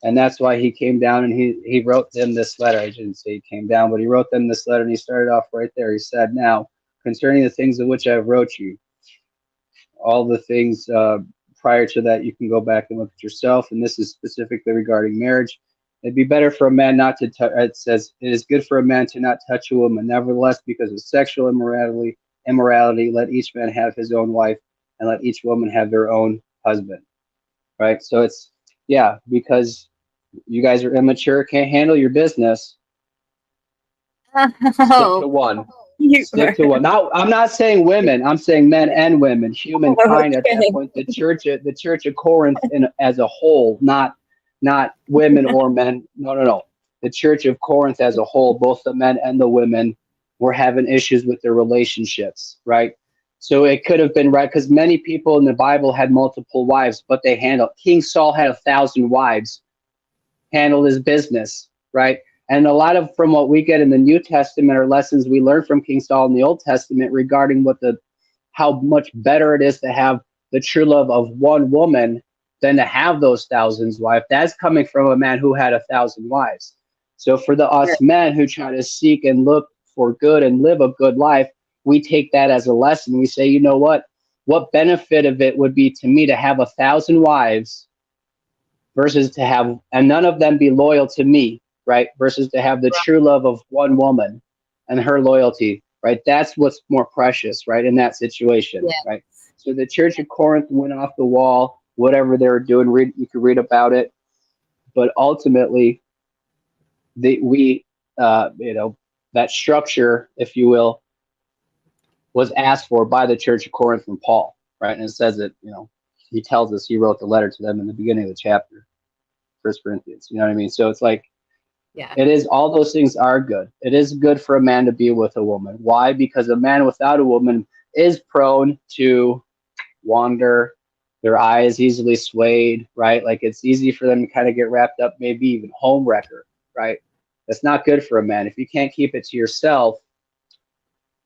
B: And that's why he came down and he wrote them this letter. I didn't say he came down, but he wrote them this letter, and he started off right there. He said, now, concerning the things of which I have wrote you, all the things prior to that, you can go back and look at yourself. And this is specifically regarding marriage. It'd be better for a man not to touch, it says, it is good for a man to not touch a woman. Nevertheless, because of sexual immorality, let each man have his own wife, and let each woman have their own husband. Right? So it's, yeah, because you guys are immature, can't handle your business. Stick to
A: oh,
B: one.
A: you
B: Stick to one. Now, I'm not saying women. I'm saying men and women, humankind at that
A: okay.
B: point. The church of Corinth as a whole, not women or men. No, no, no. The church of Corinth as a whole, both the men and the women, were having issues with their relationships, right? So it could have been right because many people in the Bible had multiple wives, but they handled. King Saul had 1,000 wives, handled his business, right? And a lot of from what we get in the New Testament are lessons we learn from King Saul in the Old Testament regarding how much better it is to have the true love of one woman than to have those thousands wives. That's coming from a man who had 1,000 wives. So for us men who try to seek and look for good and live a good life, we take that as a lesson. We say, you know what? What benefit of it would be to me to have 1,000 wives versus to have, and none of them be loyal to me, right? Versus to have the true love of one woman and her loyalty, right? That's what's more precious, right? In that situation,
A: Yeah.
B: right? So the Church of Corinth went off the wall, whatever they were doing, you could read about it. But ultimately, that structure, if you will, was asked for by the Church of Corinth from Paul, right? And it says that, he tells us he wrote the letter to them in the beginning of the chapter. 1 Corinthians, you know what I mean? So it's like,
A: Yeah.
B: it is, all those things are good. It is good for a man to be with a woman. Why? Because a man without a woman is prone to wander. Their eye is easily swayed, right? Like it's easy for them to kind of get wrapped up, maybe even home wrecker, right? That's not good for a man. If you can't keep it to yourself,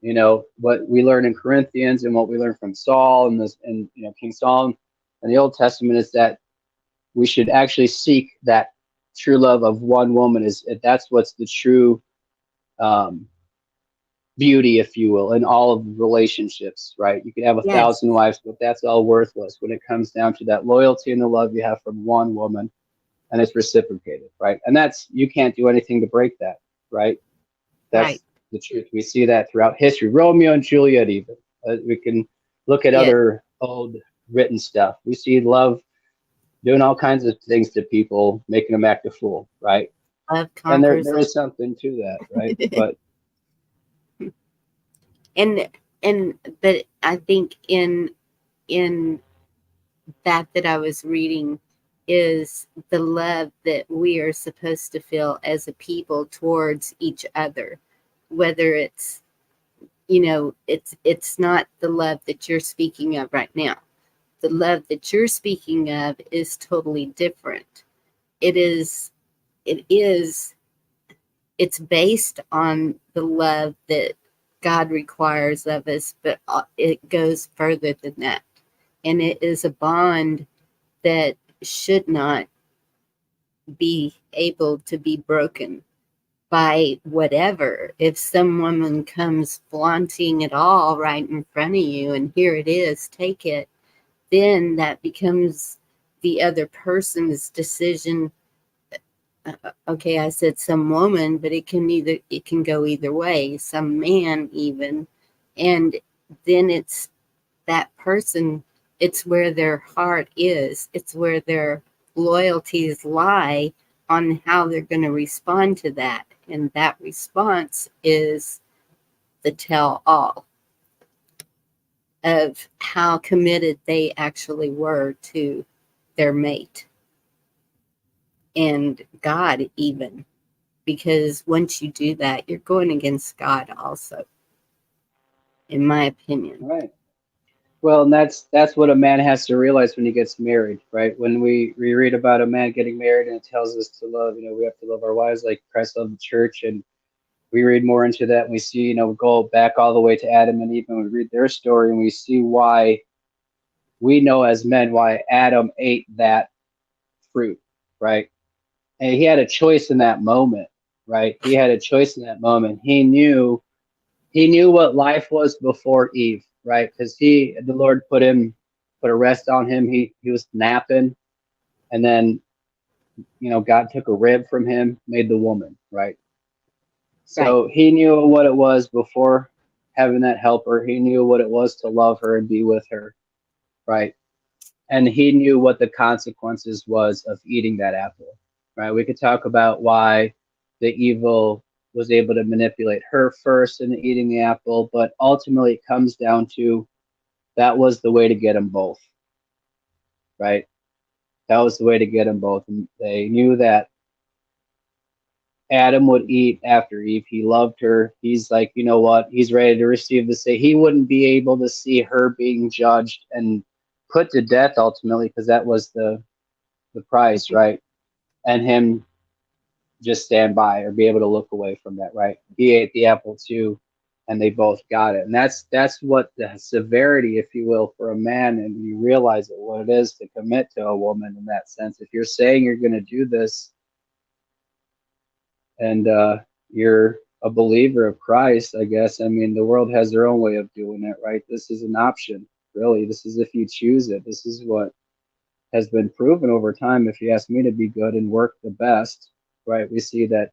B: you know, what we learn in Corinthians and what we learn from Saul and this and you know King Saul in the Old Testament is that we should actually seek that true love of one woman. Is that's what's the true um, beauty, if you will, in all of relationships, right? You can have a
A: Yes,
B: thousand wives, but that's all worthless when it comes down to that loyalty and the love you have from one woman, and it's reciprocated, right? And that's you can't do anything to break that, right?
A: right.
B: That's the truth. We see that throughout history. Romeo and Juliet, even we can look at
A: Yes,
B: other old written stuff. We see love doing all kinds of things to people, making them act a fool, right?
A: love
B: And there
A: conquers
B: there
A: all.
B: is something to that, right? But
A: and but I think in that I was reading is the love that we are supposed to feel as a people towards each other, whether it's, you know, it's not the love that you're speaking of right now. The love that you're speaking of is totally different. It is it is it's based on the love that God requires of us, but it goes further than that. And it is a bond that should not be able to be broken by whatever. If some woman comes flaunting it all right in front of you and here it is, take it, then that becomes the other person's decision. Okay, I said some woman, but it can go either way, some man even. And then it's that person, it's where their heart is, it's where their loyalties lie on how they're going to respond to that. And that response is the tell all of how committed they actually were to their mate and God, even. Because once you do that, you're going against God, also, in my opinion.
B: right. Well, and that's what a man has to realize when he gets married, right? When we read about a man getting married and it tells us to love, you know, we have to love our wives like Christ loved the church, and we read more into that and we see, you know, go back all the way to Adam and Eve and we read their story and we see why we know as men why Adam ate that fruit, right? And he had a choice in that moment, right? He had a choice in that moment. He knew what life was before Eve, right? Because the Lord put a rest on him. He was napping, and then you know God took a rib from him, made the woman, right?
A: Right.
B: So he knew what it was before having that helper. He knew what it was to love her and be with her, right? And he knew what the consequences was of eating that apple, right? We could talk about why the evil was able to manipulate her first in eating the apple, but ultimately it comes down to that was the way to get them both, right? That was the way to get them both. And they knew that Adam would eat after Eve. He loved her. He's like, you know what? He's ready to receive the say. He wouldn't be able to see her being judged and put to death ultimately because that was the price, right? And him just stand by or be able to look away from that, right? He ate the apple too, and they both got it. And that's what the severity, if you will, for a man, and you realize it, what it is to commit to a woman in that sense. If you're saying you're going to do this and you're a believer of Christ, I guess, I mean, the world has their own way of doing it, right? This is an option, really. This is if you choose it. This is what has been proven over time, if you ask me, to be good and work the best, right? We see that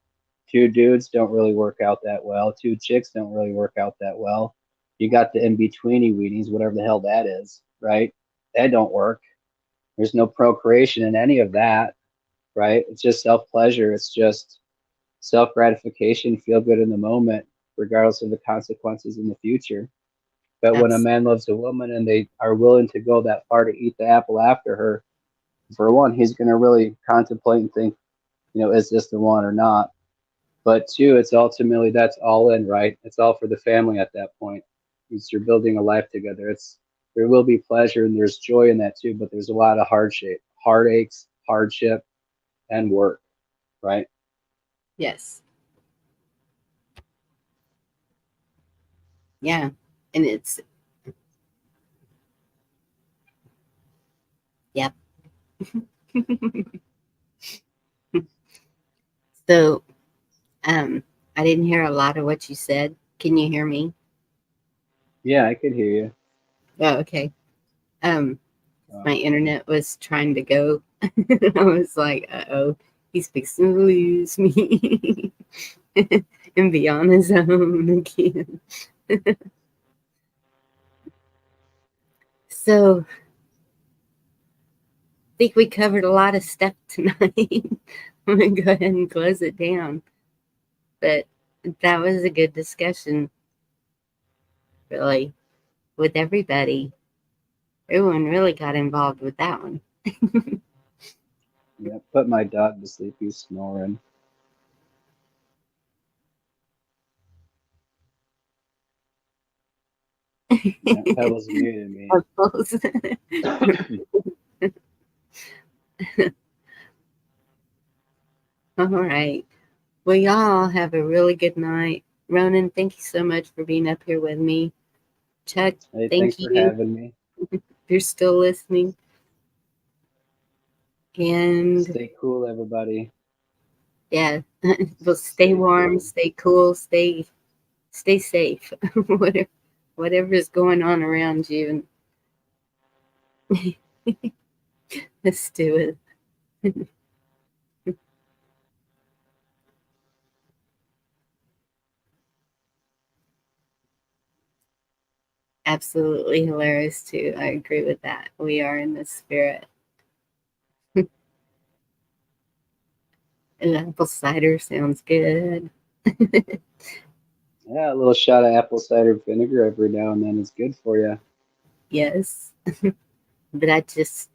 B: two dudes don't really work out that well, two chicks don't really work out that well. You got the in betweeny weenies, whatever the hell that is, right? That don't work. There's no procreation in any of that, right? It's just self pleasure. It's just self gratification, feel good in the moment, regardless of the consequences in the future. But when a
A: Abs-
B: man loves a woman and they are willing to go that far to eat the apple after her, for one, he's going to really contemplate and think, you know, is this the one or not? But two, it's ultimately that's all in, right? It's all for the family at that point. It's you're building a life together. There will be pleasure and there's joy in that too, but there's a lot of heartaches, hardship, and work, right?
A: Yes. Yeah. And it's, yep. So, I didn't hear a lot of what you said. Can you hear me?
B: Yeah, I could hear you.
A: Oh, okay. Um, my
B: Oh,
A: internet was trying to go. I was like, uh-oh, he's fixing to lose me and be on his own again. So, I think we covered a lot of stuff tonight. I'm going to go ahead and close it down. But that was a good discussion, really, with everybody. Everyone really got involved with that one.
B: yeah. Put my dog to sleep. He's snoring. Yeah, Pebbles muted me.
A: All right. Well, y'all have a really good night. Ronan, thank you so much for being up here with me. Chuck,
B: Hey,
A: thank
B: thanks for
A: you.
B: having me.
A: If you're still listening. And
B: Stay cool, everybody.
A: yeah, well, stay
B: Stay
A: warm,
B: cool.
A: stay cool, stay safe. Whatever is going on around you. Let's do it. Absolutely hilarious too. I agree with that. We are in the spirit. And apple cider sounds good.
B: Yeah, a little shot of apple cider vinegar every now and then is good for you.
A: Yes. But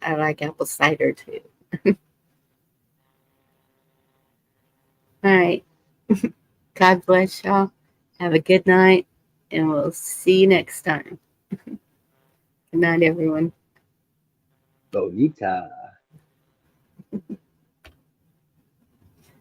A: I like apple cider too. All right. God bless y'all. Have a good night, and we'll see you next time. Good night, everyone.
B: Bonita.